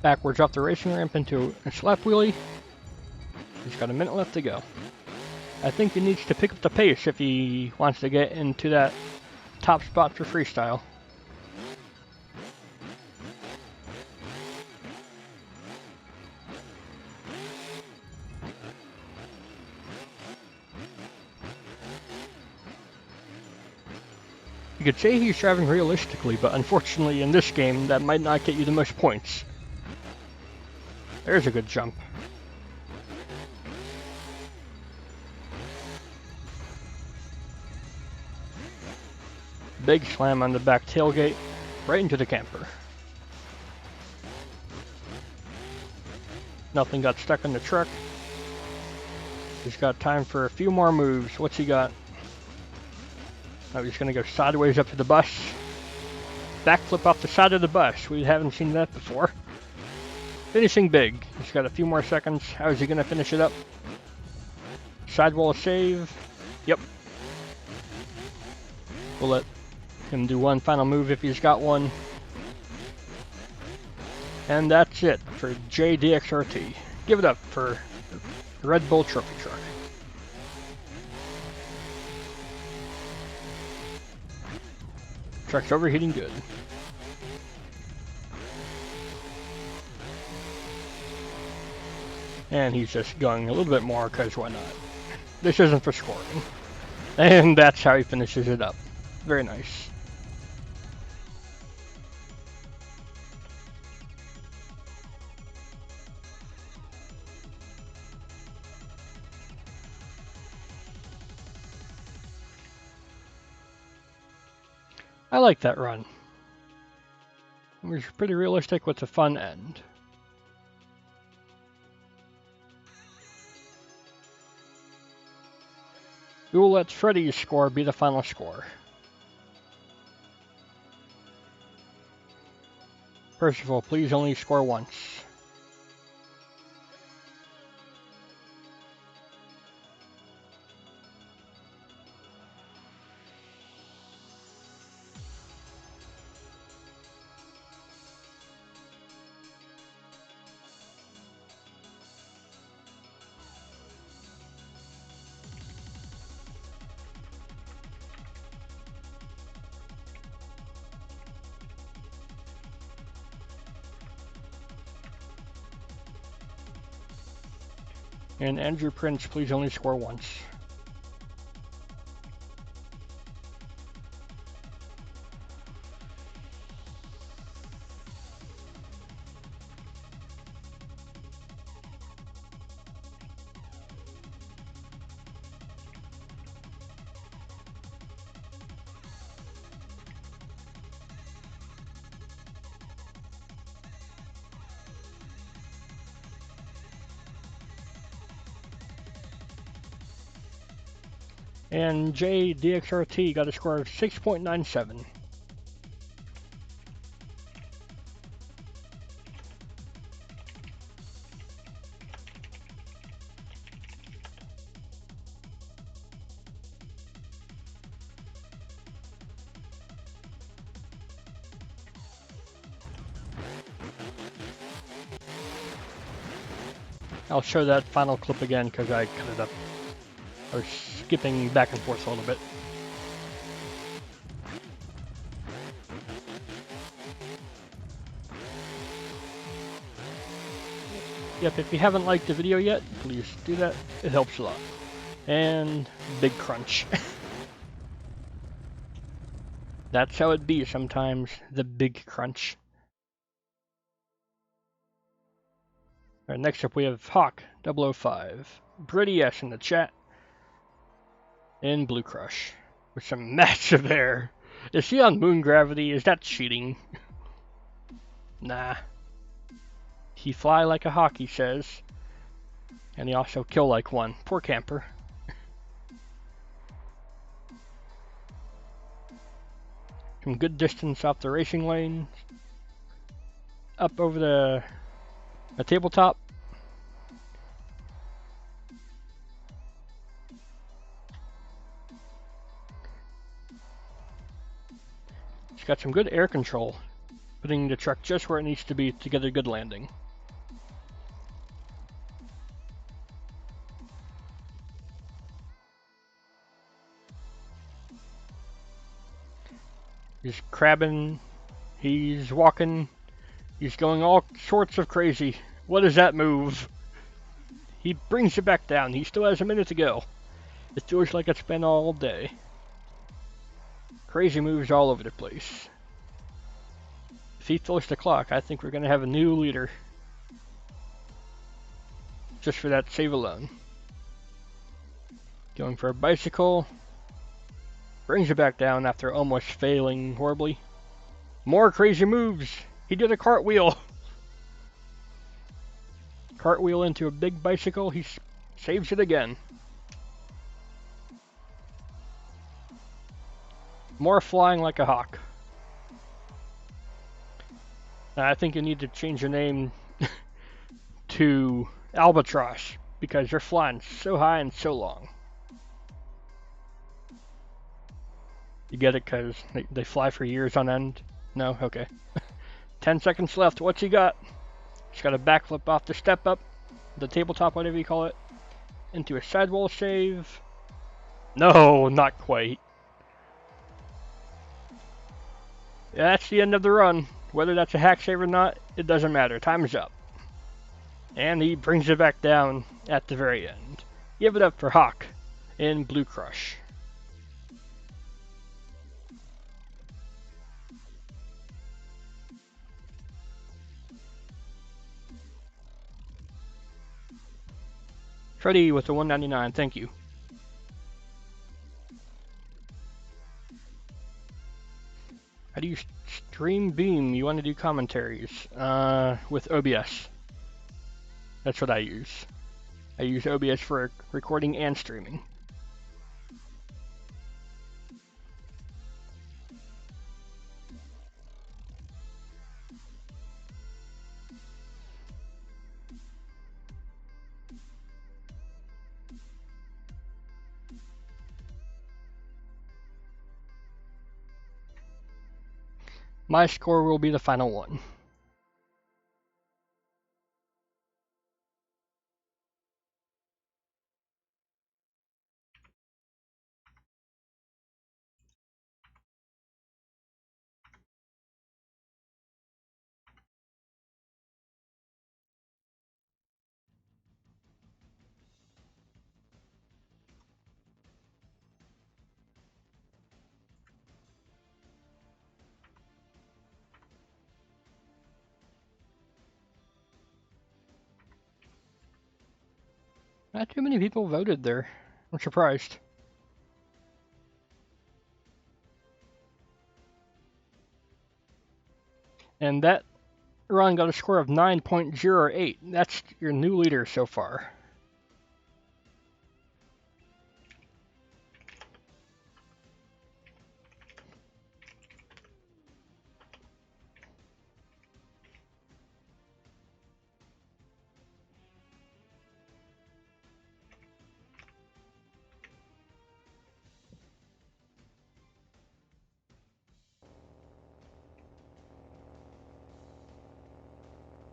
Backwards off the racing ramp into a slap wheelie. He's got a minute left to go. I think he needs to pick up the pace if he wants to get into that top spot for freestyle. You could say he's driving realistically, but unfortunately in this game that might not get you the most points. There's a good jump. Big slam on the back tailgate, right into the camper. Nothing got stuck in the truck. He's got time for a few more moves. What's he got? Oh, he's gonna go sideways up to the bus. Backflip off the side of the bus. We haven't seen that before. Finishing big. He's got a few more seconds. How is he gonna finish it up? Sidewall save. Yep. We'll let him do one final move if he's got one. And that's it for JDXRT. Give it up for the Red Bull Trophy Truck. Truck's overheating good. And he's just going a little bit more because why not? This isn't for scoring. And that's how he finishes it up. Very nice. I like that run. It was pretty realistic with a fun end. We will let Freddy's score be the final score. Percival, please only score once. And Andrew Prince, please only score once. And JDXRT got a score of 6.97. I'll show that final clip again because I cut it up. I was skipping back and forth a little bit. Yep, if you haven't liked the video yet, please do that. It helps a lot. And Big Krunch. That's how it be sometimes, the Big Krunch. Alright, next up we have Hawk 005. Pretty S in the chat. And Blue Crush. With some massive hair. Is he on moon gravity? Is that cheating? Nah. He fly like a hawk, he says. And he also kill like one. Poor camper. Some good distance off the racing lane. Up over the tabletop. He's got some good air control, putting the truck just where it needs to be to get a good landing. He's crabbing, he's walking, he's going all sorts of crazy. What is that move? He brings it back down. He still has a minute to go. It feels like it's been all day. Crazy moves all over the place. If he fills the clock, I think we're going to have a new leader. Just for that save alone. Going for a bicycle. Brings it back down after almost failing horribly. More crazy moves. He did a cartwheel. cartwheel into a big bicycle. He saves it again. More flying like a hawk. I think you need to change your name to Albatross because you're flying so high and so long. You get it because they fly for years on end? No? Okay. 10 seconds left. What's he got? He's got a backflip off the step up, the tabletop, whatever you call it, into a sidewall save. No, not quite. Yeah, that's the end of the run. Whether that's a hack save or not, it doesn't matter. Time is up. And he brings it back down at the very end. Give it up for Hawk in Blue Crush. Freddy with the 199, thank you. How do you stream Beam? You want to do commentaries? With OBS. That's what I use. I use OBS for recording and streaming. My score will be the final one. Not too many people voted there. I'm surprised. And that run got a score of 9.08. That's your new leader so far.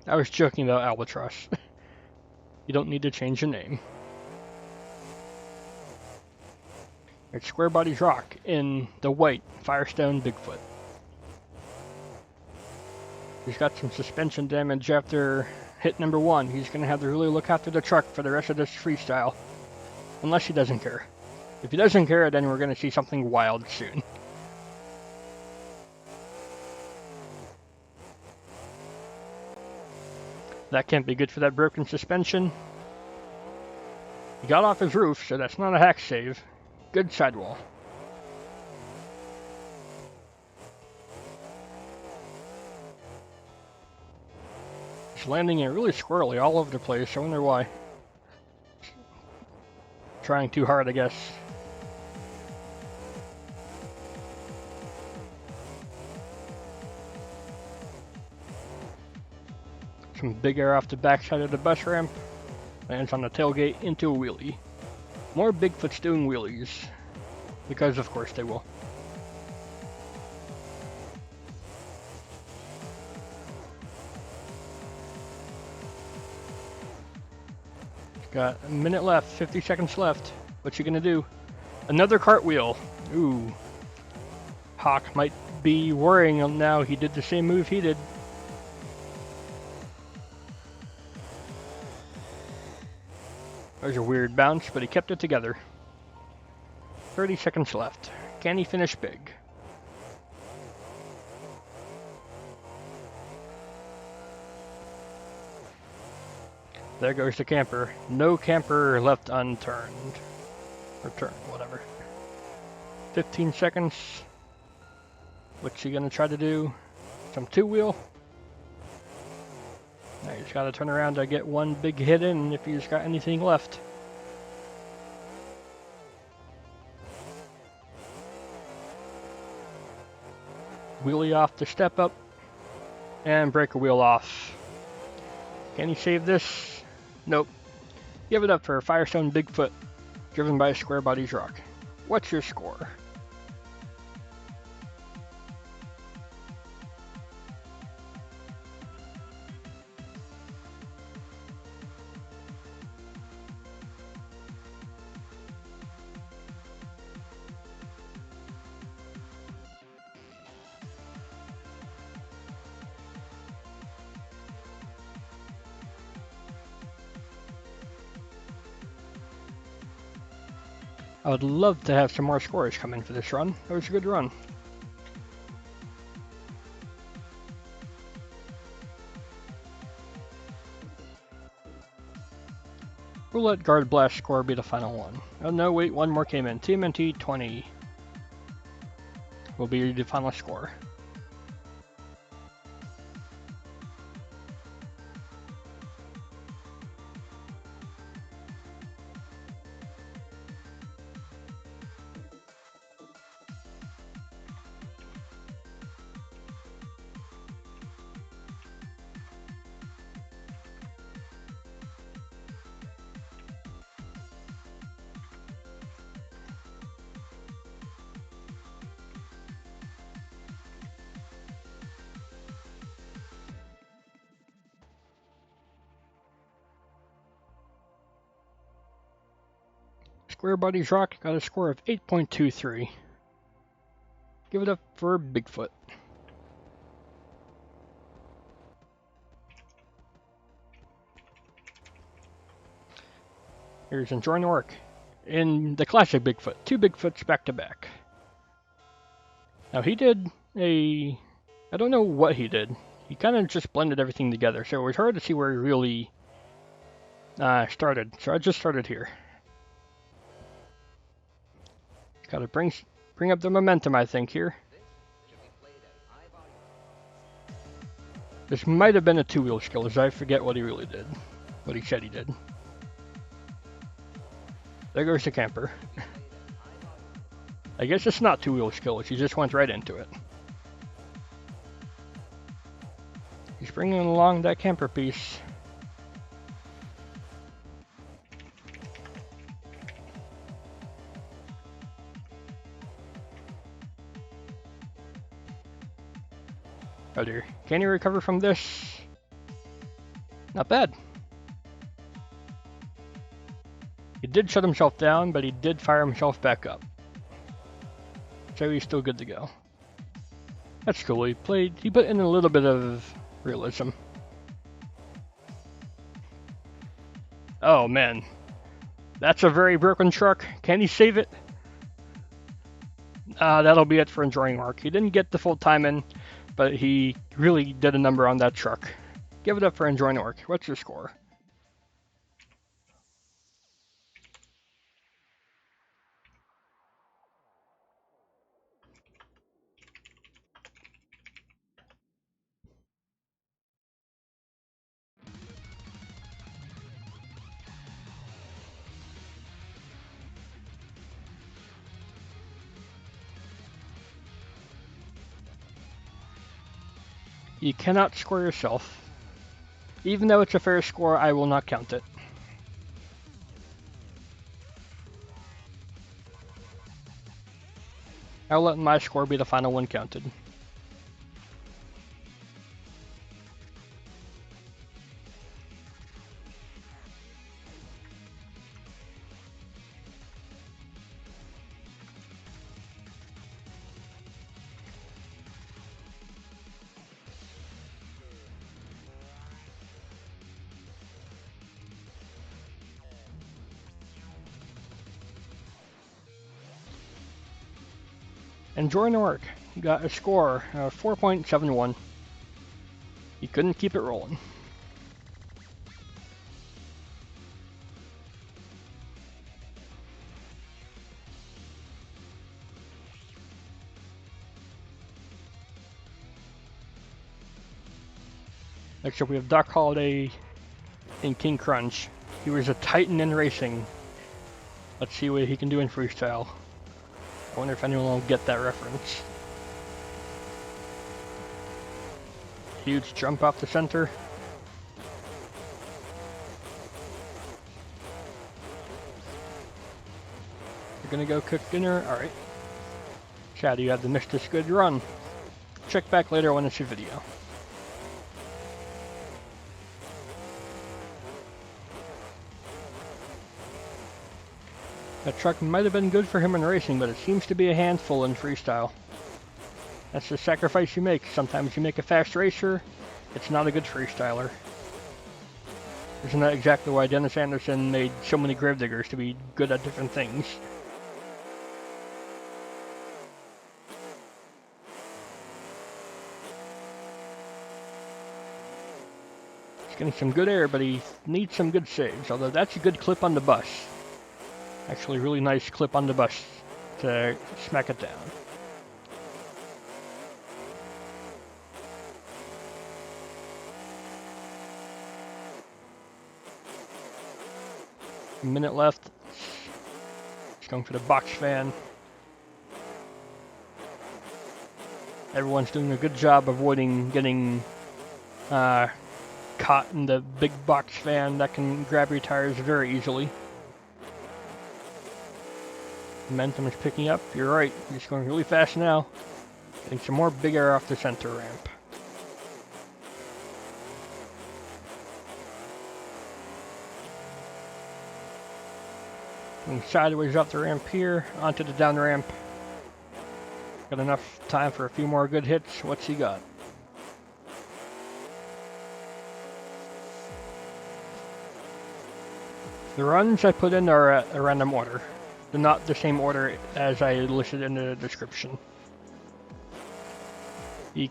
I was joking about Albatross. You don't need to change your name. It's Square Bodies Rock in the white Firestone Bigfoot. He's got some suspension damage after hit number 1. He's going to have to really look after the truck for the rest of this freestyle. Unless he doesn't care. If he doesn't care, then we're going to see something wild soon. That can't be good for that broken suspension. He got off his roof, so that's not a hack save. Good sidewall. He's landing it really squirrely all over the place. I wonder why. Trying too hard, I guess. Some big air off the backside of the bus ramp. Lands on the tailgate into a wheelie. More Bigfoots doing wheelies. Because of course they will. Got a minute left, 50 seconds left. What you gonna do? Another cartwheel. Ooh. Hawk might be worrying him now. He did the same move he did. There's a weird bounce, but he kept it together. 30 seconds left. Can he finish big? There goes the camper. No camper left unturned. Or turned, whatever. 15 seconds. What's he gonna try to do? Some two-wheel? Now he's got to turn around to get one big hit in if he's got anything left. Wheelie off the step up, and breaker wheel off. Can he save this? Nope. Give it up for Firestone Bigfoot, driven by Square Bodies Rock. What's your score? I would love to have some more scores come in for this run. It was a good run. We'll let Guard Blast score be the final one. Oh no, wait, one more came in. TMNT 20 will be the final score. Square Bodies Rock got a score of 8.23. Give it up for Bigfoot. Here's enjoying the work. In the classic Bigfoot, 2 Bigfoots back to back. Now he did I don't know what he did. He kind of just blended everything together, so it was hard to see where he really started. So I just started here. Gotta bring up the momentum, I think, here. This might have been a 2-wheel skill, as I forget what he really did. What he said he did. There goes the camper. I guess it's not 2-wheel skills, he just went right into it. He's bringing along that camper piece. Oh dear. Can he recover from this? Not bad. He did shut himself down, but he did fire himself back up. So he's still good to go. That's cool. He put in a little bit of realism. Oh man. That's a very broken truck. Can he save it? That'll be it for enjoying Mark. He didn't get the full time in, but he really did a number on that truck. Give it up for enjoying work. What's your score? You cannot score yourself. Even though it's a fair score, I will not count it. I'll let my score be the final one counted. Enjoying the work. Got a score of 4.71. He couldn't keep it rolling. Next up we have docholiday and King Krunch. He was a titan in racing. Let's see what he can do in freestyle. I wonder if anyone will get that reference. Huge jump off the center. You're gonna go cook dinner? Alright. Chad, you have the missed this good run. Check back later when it's your video. That truck might have been good for him in racing, but it seems to be a handful in freestyle. That's the sacrifice you make. Sometimes you make a fast racer, it's not a good freestyler. Isn't that exactly why Dennis Anderson made so many gravediggers, to be good at different things? He's getting some good air, but he needs some good saves, although that's a good clip on the bus. Actually, really nice clip on the bus to smack it down. A minute left. He's going for the box fan. Everyone's doing a good job avoiding getting caught in the big box fan that can grab your tires very easily. Momentum is picking up. You're right. He's going really fast now. Getting some more big air off the center ramp. Going sideways up the ramp here, onto the down ramp. Got enough time for a few more good hits. What's he got? The runs I put in are at a random order. They're not the same order as I listed in the description. He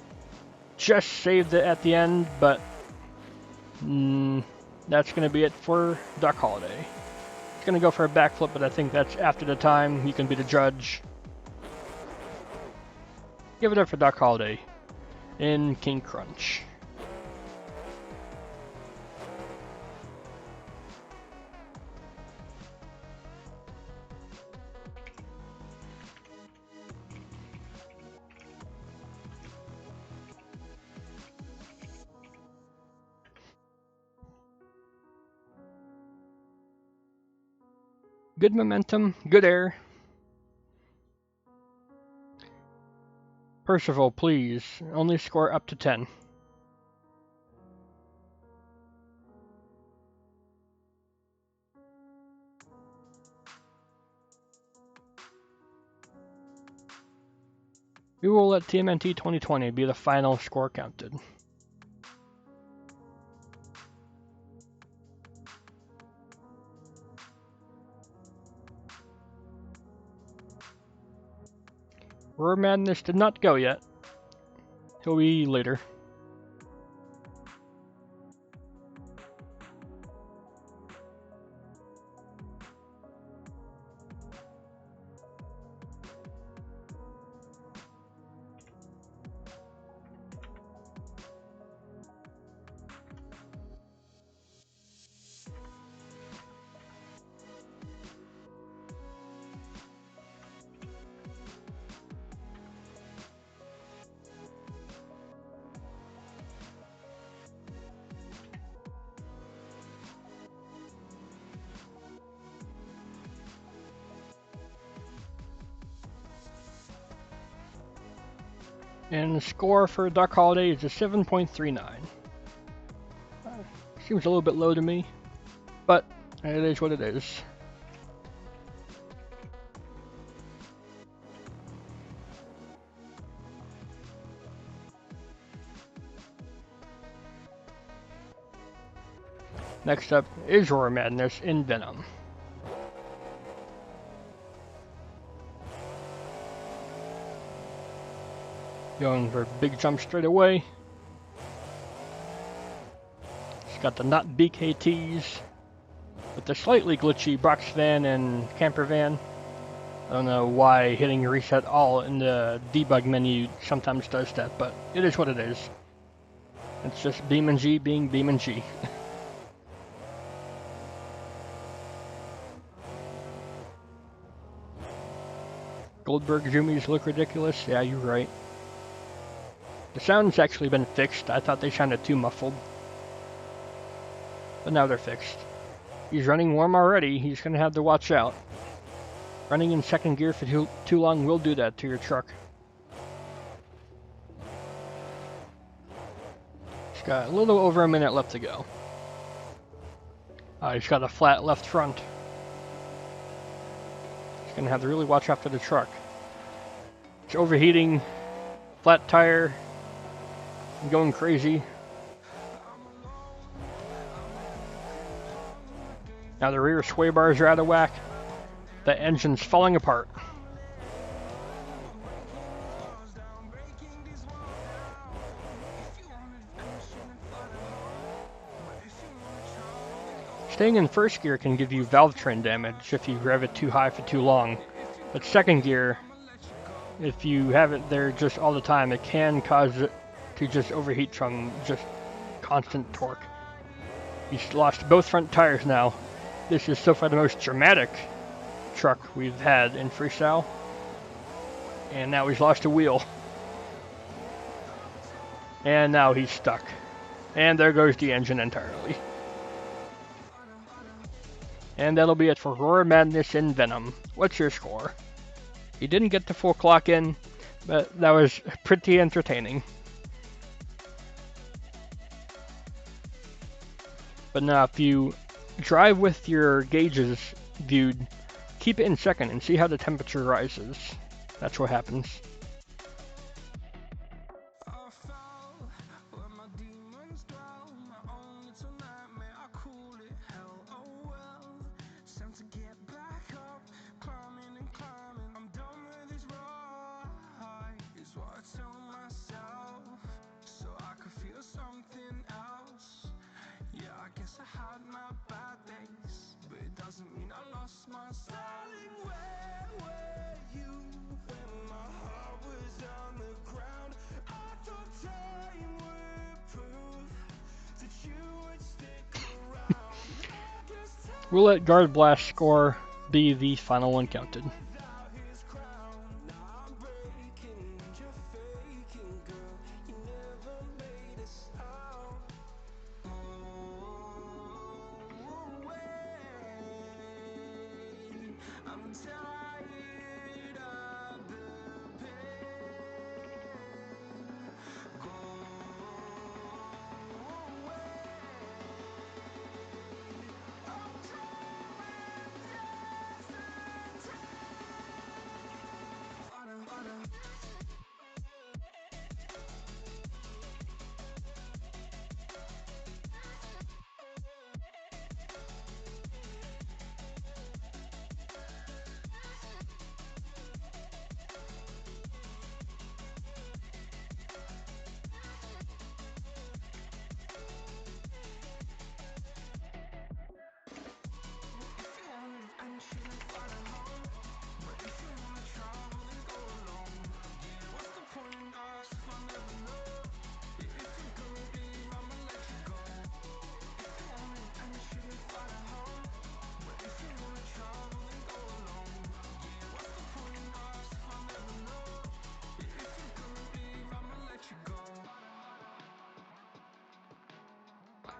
just saved it at the end, but that's going to be it for docholiday. He's going to go for a backflip, but I think that's after the time. You can be the judge. Give it up for docholiday in King Krunch. Good momentum, good air. Percival, please, only score up to 10. We will let TMNT 2020 be the final score counted. Roar Madness did not go yet. He'll be later. And the score for docholiday is a 7.39. Seems a little bit low to me, but it is what it is. Next up is Roar Madness in Venom. Going for a big jump straight away. He's got the not BKTs with the slightly glitchy box van and camper van. I don't know why hitting reset all in the debug menu sometimes does that, but it is what it is. It's just BeamNG being BeamNG. Goldberg zoomies look ridiculous. Yeah, you're right. The sound's actually been fixed. I thought they sounded too muffled. But now they're fixed. He's running warm already. He's going to have to watch out. Running in second gear for too long will do that to your truck. He's got a little over a minute left to go. He's got a flat left front. He's going to have to really watch out for the truck. It's overheating. Flat tire. Going crazy. Now the rear sway bars are out of whack. The engine's falling apart. Staying in first gear can give you valve train damage if you rev it too high for too long. But second gear, if you have it there just all the time, it can cause it to just overheat from just constant torque. He's lost both front tires now. This is so far the most dramatic truck we've had in Freestyle. And now he's lost a wheel. And now he's stuck. And there goes the engine entirely. And that'll be it for Roar Madness in Venom. What's your score? He didn't get the full clock in, but that was pretty entertaining. But now if you drive with your gauges viewed, keep it in second and see how the temperature rises. That's what happens. We'll let Guard Blast score be the final one counted.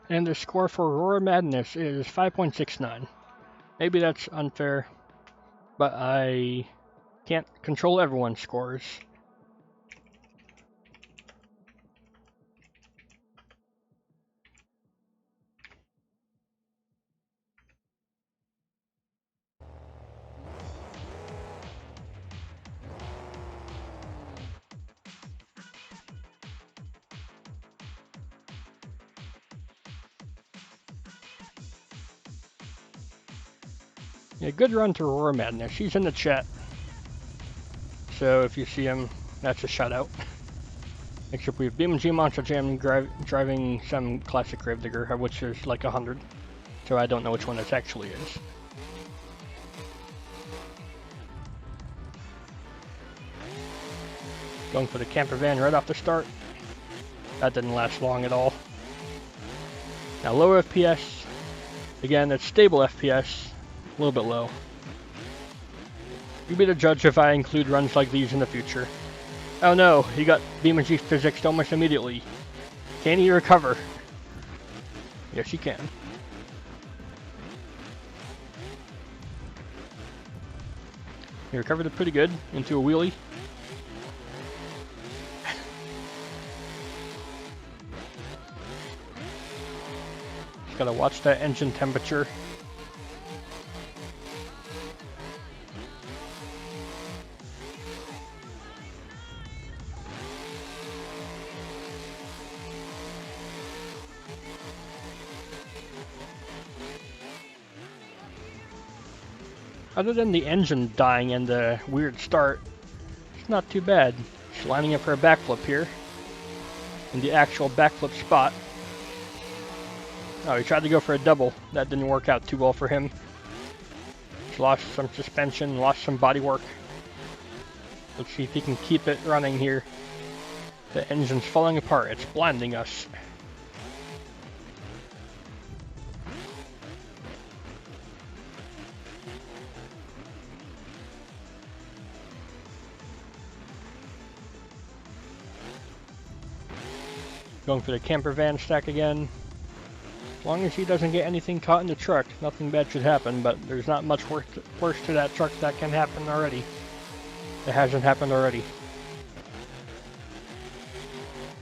And the score for Roar Madness is 5.69. Maybe that's unfair, but I can't control everyone's scores. Yeah, good run to Roar Madness. He's in the chat. So if you see him, that's a shout out. Next up we have BeamNG Monster Jam driving some classic Gravedigger, which is like 100. So I don't know which one this actually is. Going for the camper van right off the start. That didn't last long at all. Now low FPS. Again, it's stable FPS. A little bit low. You be the judge if I include runs like these in the future. Oh no, he got BeamNG physics almost immediately. Can he recover? Yes, he can. He recovered it pretty good into a wheelie. Just gotta watch that engine temperature. Other than the engine dying and the weird start, it's not too bad. She's lining up for a backflip here. In the actual backflip spot. Oh, he tried to go for a double. That didn't work out too well for him. He's lost some suspension, lost some bodywork. Let's see if he can keep it running here. The engine's falling apart. It's blinding us. Going for the camper van stack again. As long as he doesn't get anything caught in the truck, nothing bad should happen, but there's not much worse to that truck that can happen already. It hasn't happened already.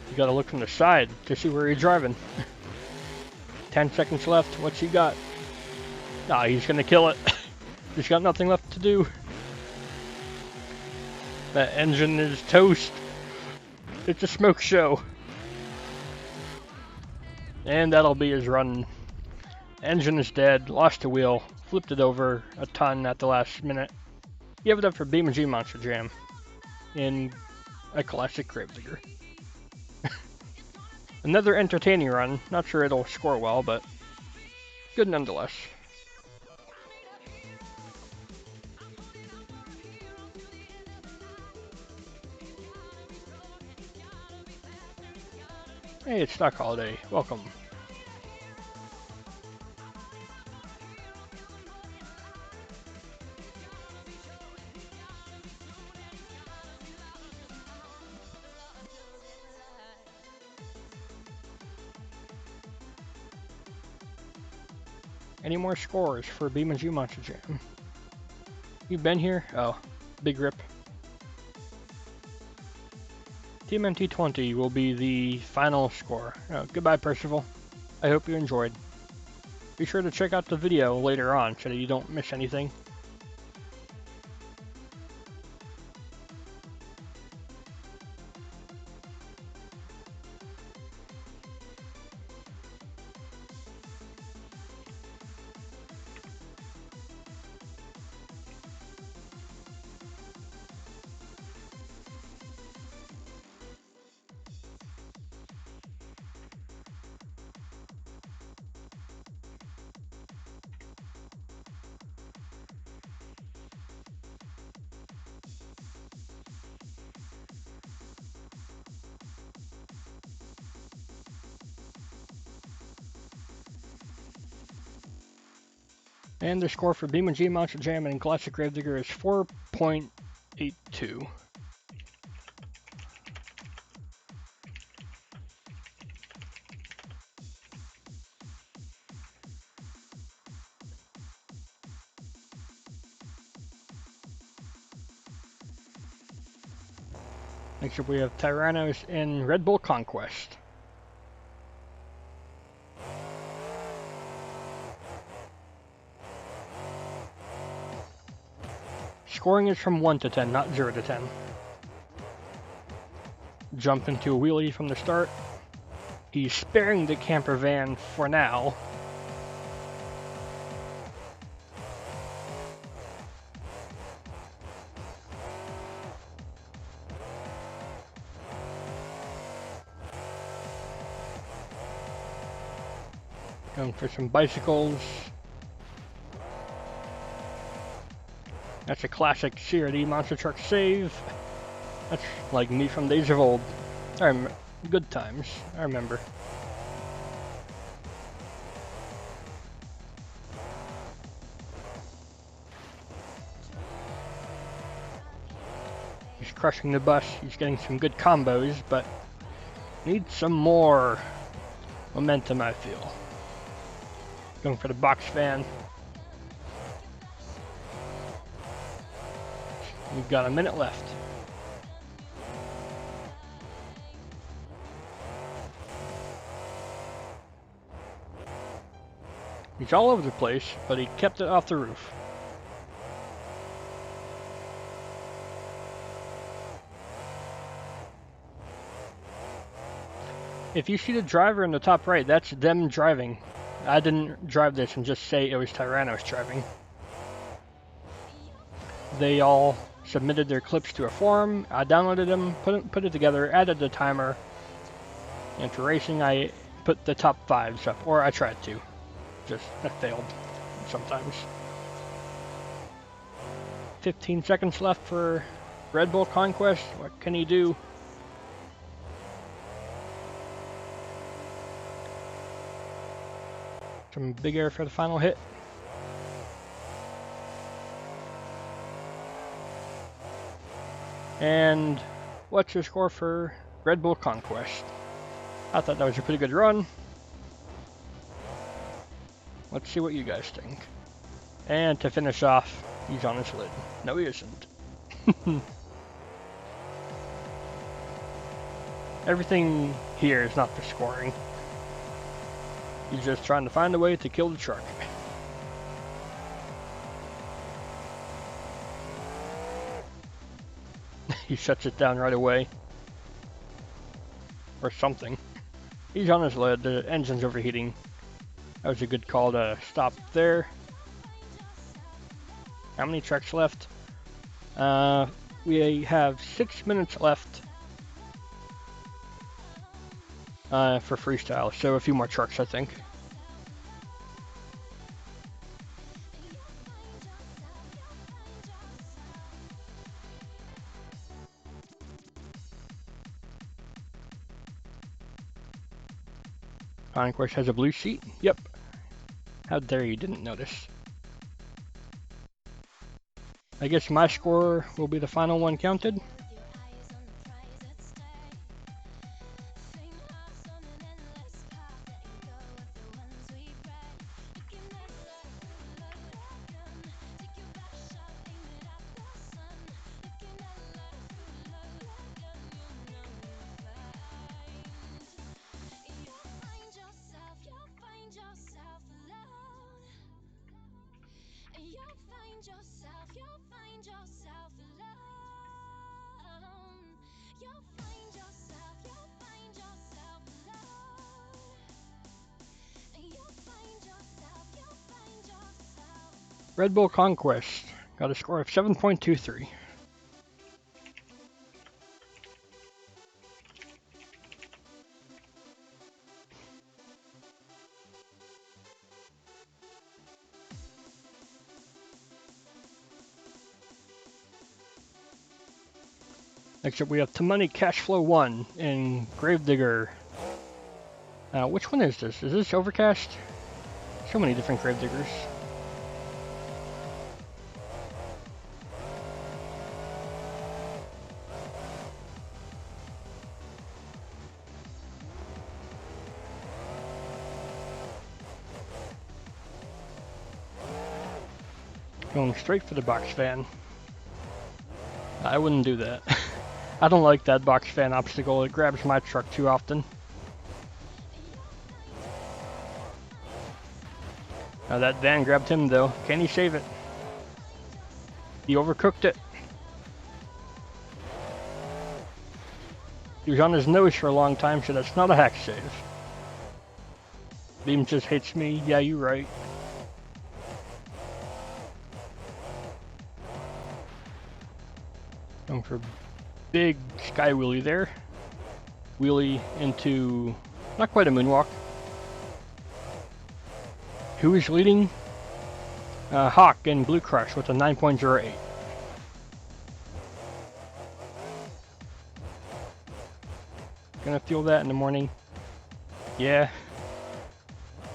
You gotta look from the side to see where he's driving. 10 seconds left, what's he got? Nah, he's gonna kill it. He's got nothing left to do. That engine is toast. It's a smoke show. And that'll be his run. Engine is dead, lost a wheel, flipped it over a ton at the last minute. Give it up for BeamNG Monster Jam in a classic Gravedigger. Another entertaining run, not sure it'll score well, but good nonetheless. Hey, it's docholiday. Welcome. Any more scores for BeamNG Monster Jam? You been here? Oh, big rip. Team MT20 will be the final score. Oh, goodbye, Percival. I hope you enjoyed. Be sure to check out the video later on so that you don't miss anything. And the score for BeamNG Monster Jam and Classic Gravedigger is 4.82. Next up we have Tyrannos in Red Bull Conquest. Scoring is from 1 to 10, not 0 to 10. Jump into a wheelie from the start. He's sparing the camper van for now. Going for some bicycles. That's a classic CRD monster truck save. That's like me from days of old. I Good times, I remember. He's crushing the bus, he's getting some good combos, but needs some more momentum, I feel. Going for the box fan. We've got a minute left. He's all over the place, but he kept it off the roof. If you see the driver in the top right, that's them driving. I didn't drive this and just say it was Tyrannos driving. They all submitted their clips to a forum. I downloaded them, put it together, added the timer. And for racing, I put the top 5s up, or I tried to. Just, I failed sometimes. 15 seconds left for Red Bull Conquest. What can he do? Some big air for the final hit. And what's your score for Red Bull Conquest? I thought that was a pretty good run. Let's see what you guys think. And to finish off, he's on his lid. No, he isn't. Everything here is not for scoring. He's just trying to find a way to kill the truck. He shuts it down right away. Or something. He's on his lid, the engine's overheating. That was a good call to stop there. How many trucks left? We have 6 minutes left for freestyle, so a few more trucks, I think. Conquest has a blue seat? Yep. How dare you didn't notice. I guess my score will be the final one counted. Red Bull Conquest got a score of 7.23. Next up we have Money Cashflow 1 and Gravedigger. Which one is this? Is this Overcast? So many different Gravediggers. Going straight for the box fan. I wouldn't do that. I don't like that box fan obstacle. It grabs my truck too often. Now that van grabbed him though. Can he save it? He overcooked it. He was on his nose for a long time, so that's not a hack save. Beam just hates me. Yeah, you're right. Going for big sky wheelie there. Wheelie into not quite a moonwalk. Who is leading? Hawk and Blue Crush with a 9.08. gonna feel that in the morning. Yeah.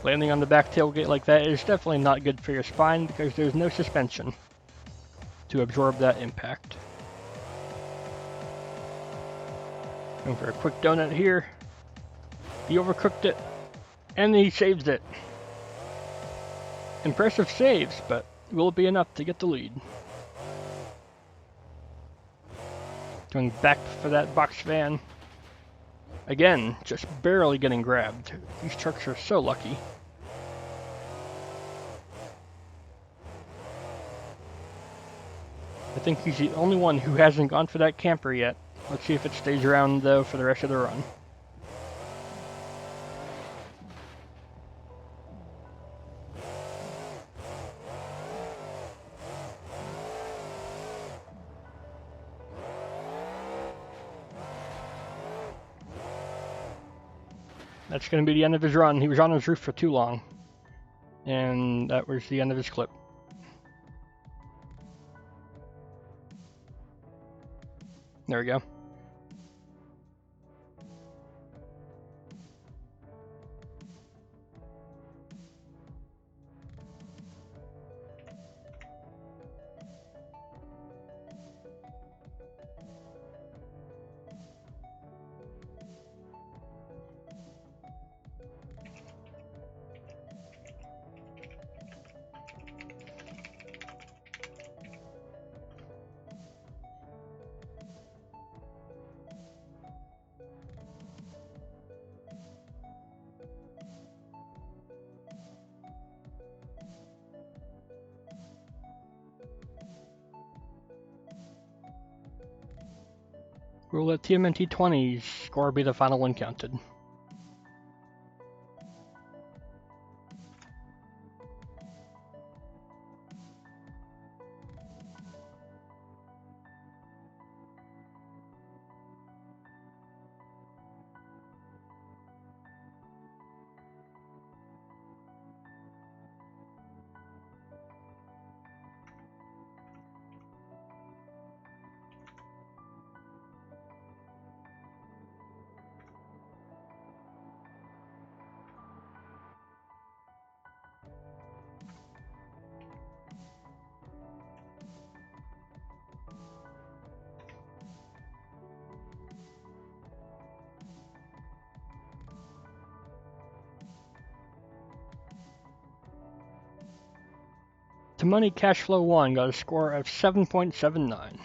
Landing on the back tailgate like that is definitely not good for your spine because there's no suspension to absorb that impact. Going for a quick donut here. He overcooked it, and he saves it. Impressive saves, but will it be enough to get the lead? Going back for that box van. Again, just barely getting grabbed. These trucks are so lucky. I think he's the only one who hasn't gone for that camper yet. Let's see if it stays around, though, for the rest of the run. That's going to be the end of his run. He was on his roof for too long. And that was the end of his clip. There we go. We'll let TMNT20's score be the final one counted. To Money Cashflow 1 got a score of 7.79.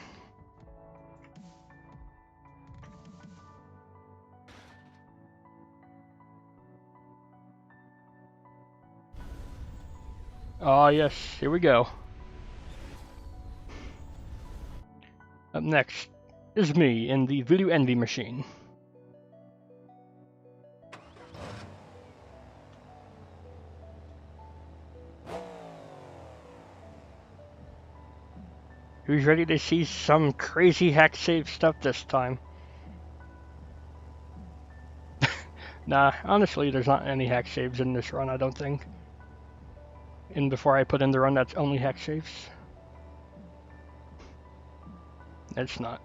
Oh yes, here we go. Up next is me in the Voodoo Envy machine. Who's ready to see some crazy hack save stuff this time? Nah, honestly, there's not any hack saves in this run, I don't think. And before I put in the run, that's only hack saves. It's not.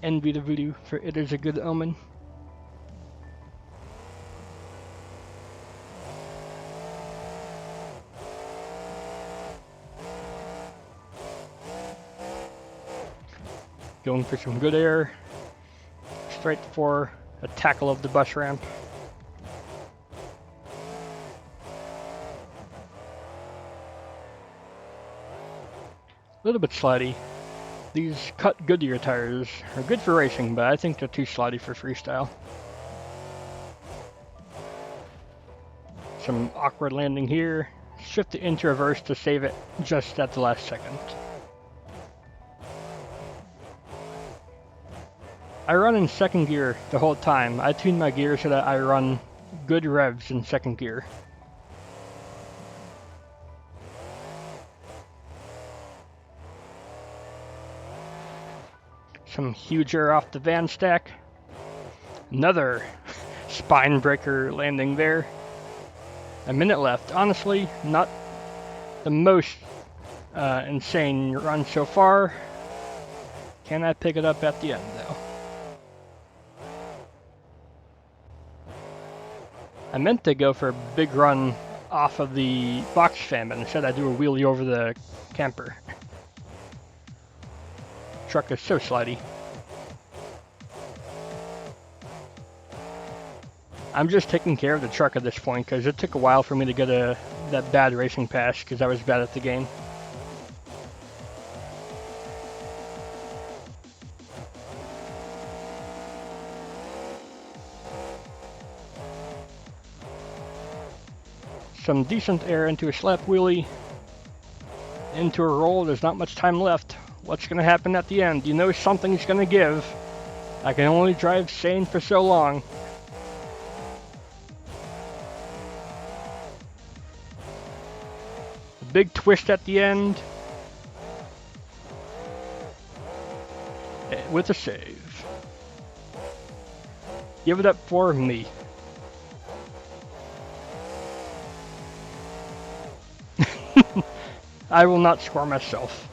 Envy the Voodoo, for it is a good omen. Going for some good air, straight for a tackle of the bus ramp. A little bit slidey. These cut Goodyear tires are good for racing, but I think they're too slidey for freestyle. Some awkward landing here. Shift it into reverse to save it just at the last second. I run in second gear the whole time. I tune my gear so that I run good revs in second gear. Some huge air off the van stack. Another spine breaker landing there. A minute left. Honestly, not the most insane run so far. Can I pick it up at the end though? I meant to go for a big run off of the box fan, but instead I do a wheelie over the camper. Truck is so slidey. I'm just taking care of the truck at this point because it took a while for me to get that bad racing pass because I was bad at the game. Some decent air into a slap wheelie, into a roll. There's not much time left. What's going to happen at the end? You know something's going to give. I can only drive sane for so long. A big twist at the end. With a save. Give it up for me. I will not score myself.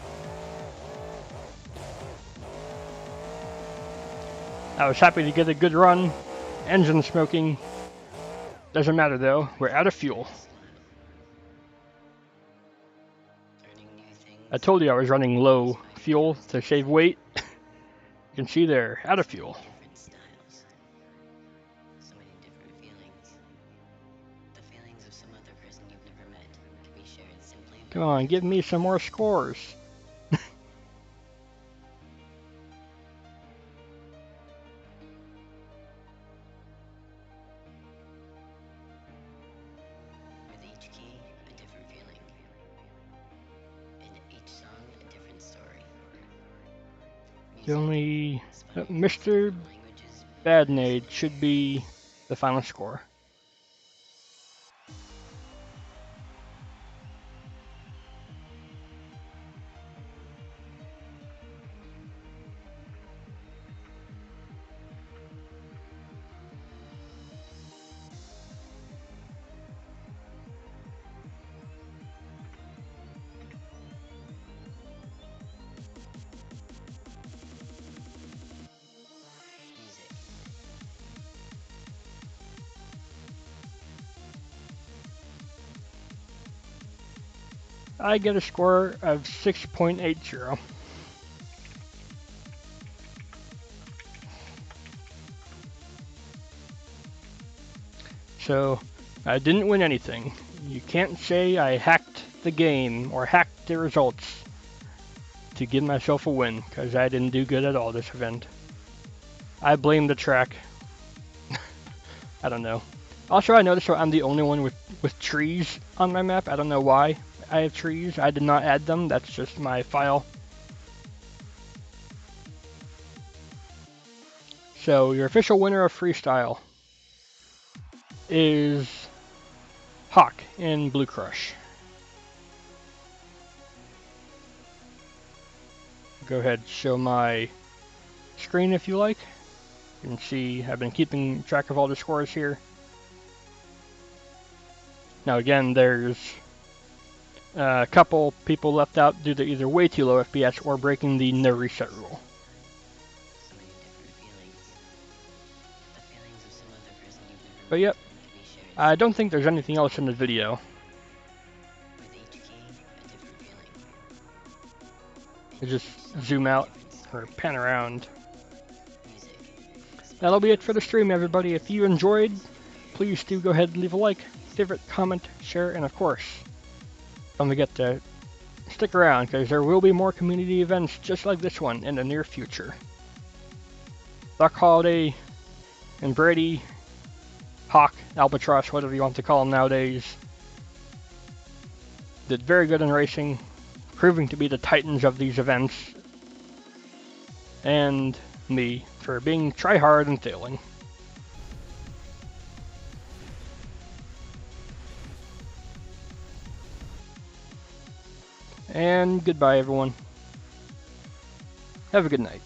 I was happy to get a good run. Engine smoking. Doesn't matter though, we're out of fuel. I told you I was running low fuel to save weight. You can see there, out of fuel. Come on, give me some more scores. The only Mr. Badnade should be the final score. I get a score of 6.80. So, I didn't win anything. You can't say I hacked the game or hacked the results to give myself a win, because I didn't do good at all this event. I blame the track. I don't know. Also, I noticed I'm the only one with trees on my map. I don't know why I have trees. I did not add them. That's just my file. So, your official winner of Freestyle is Hawk in Blue Crush. Go ahead, show my screen if you like. You can see I've been keeping track of all the scores here. Now again, there's a couple people left out due to either way too low FPS or breaking the no reset rule. But yep, I don't think there's anything else in the video. I just zoom out or pan around. That'll be it for the stream, everybody. If you enjoyed, please do go ahead and leave a like, favorite, comment, share, and of course, don't forget to stick around because there will be more community events just like this one in the near future. Docholiday and Brady, Hawk, Albatross, whatever you want to call them nowadays, did very good in racing, proving to be the titans of these events, and me for being try-hard and failing. And goodbye, everyone. Have a good night.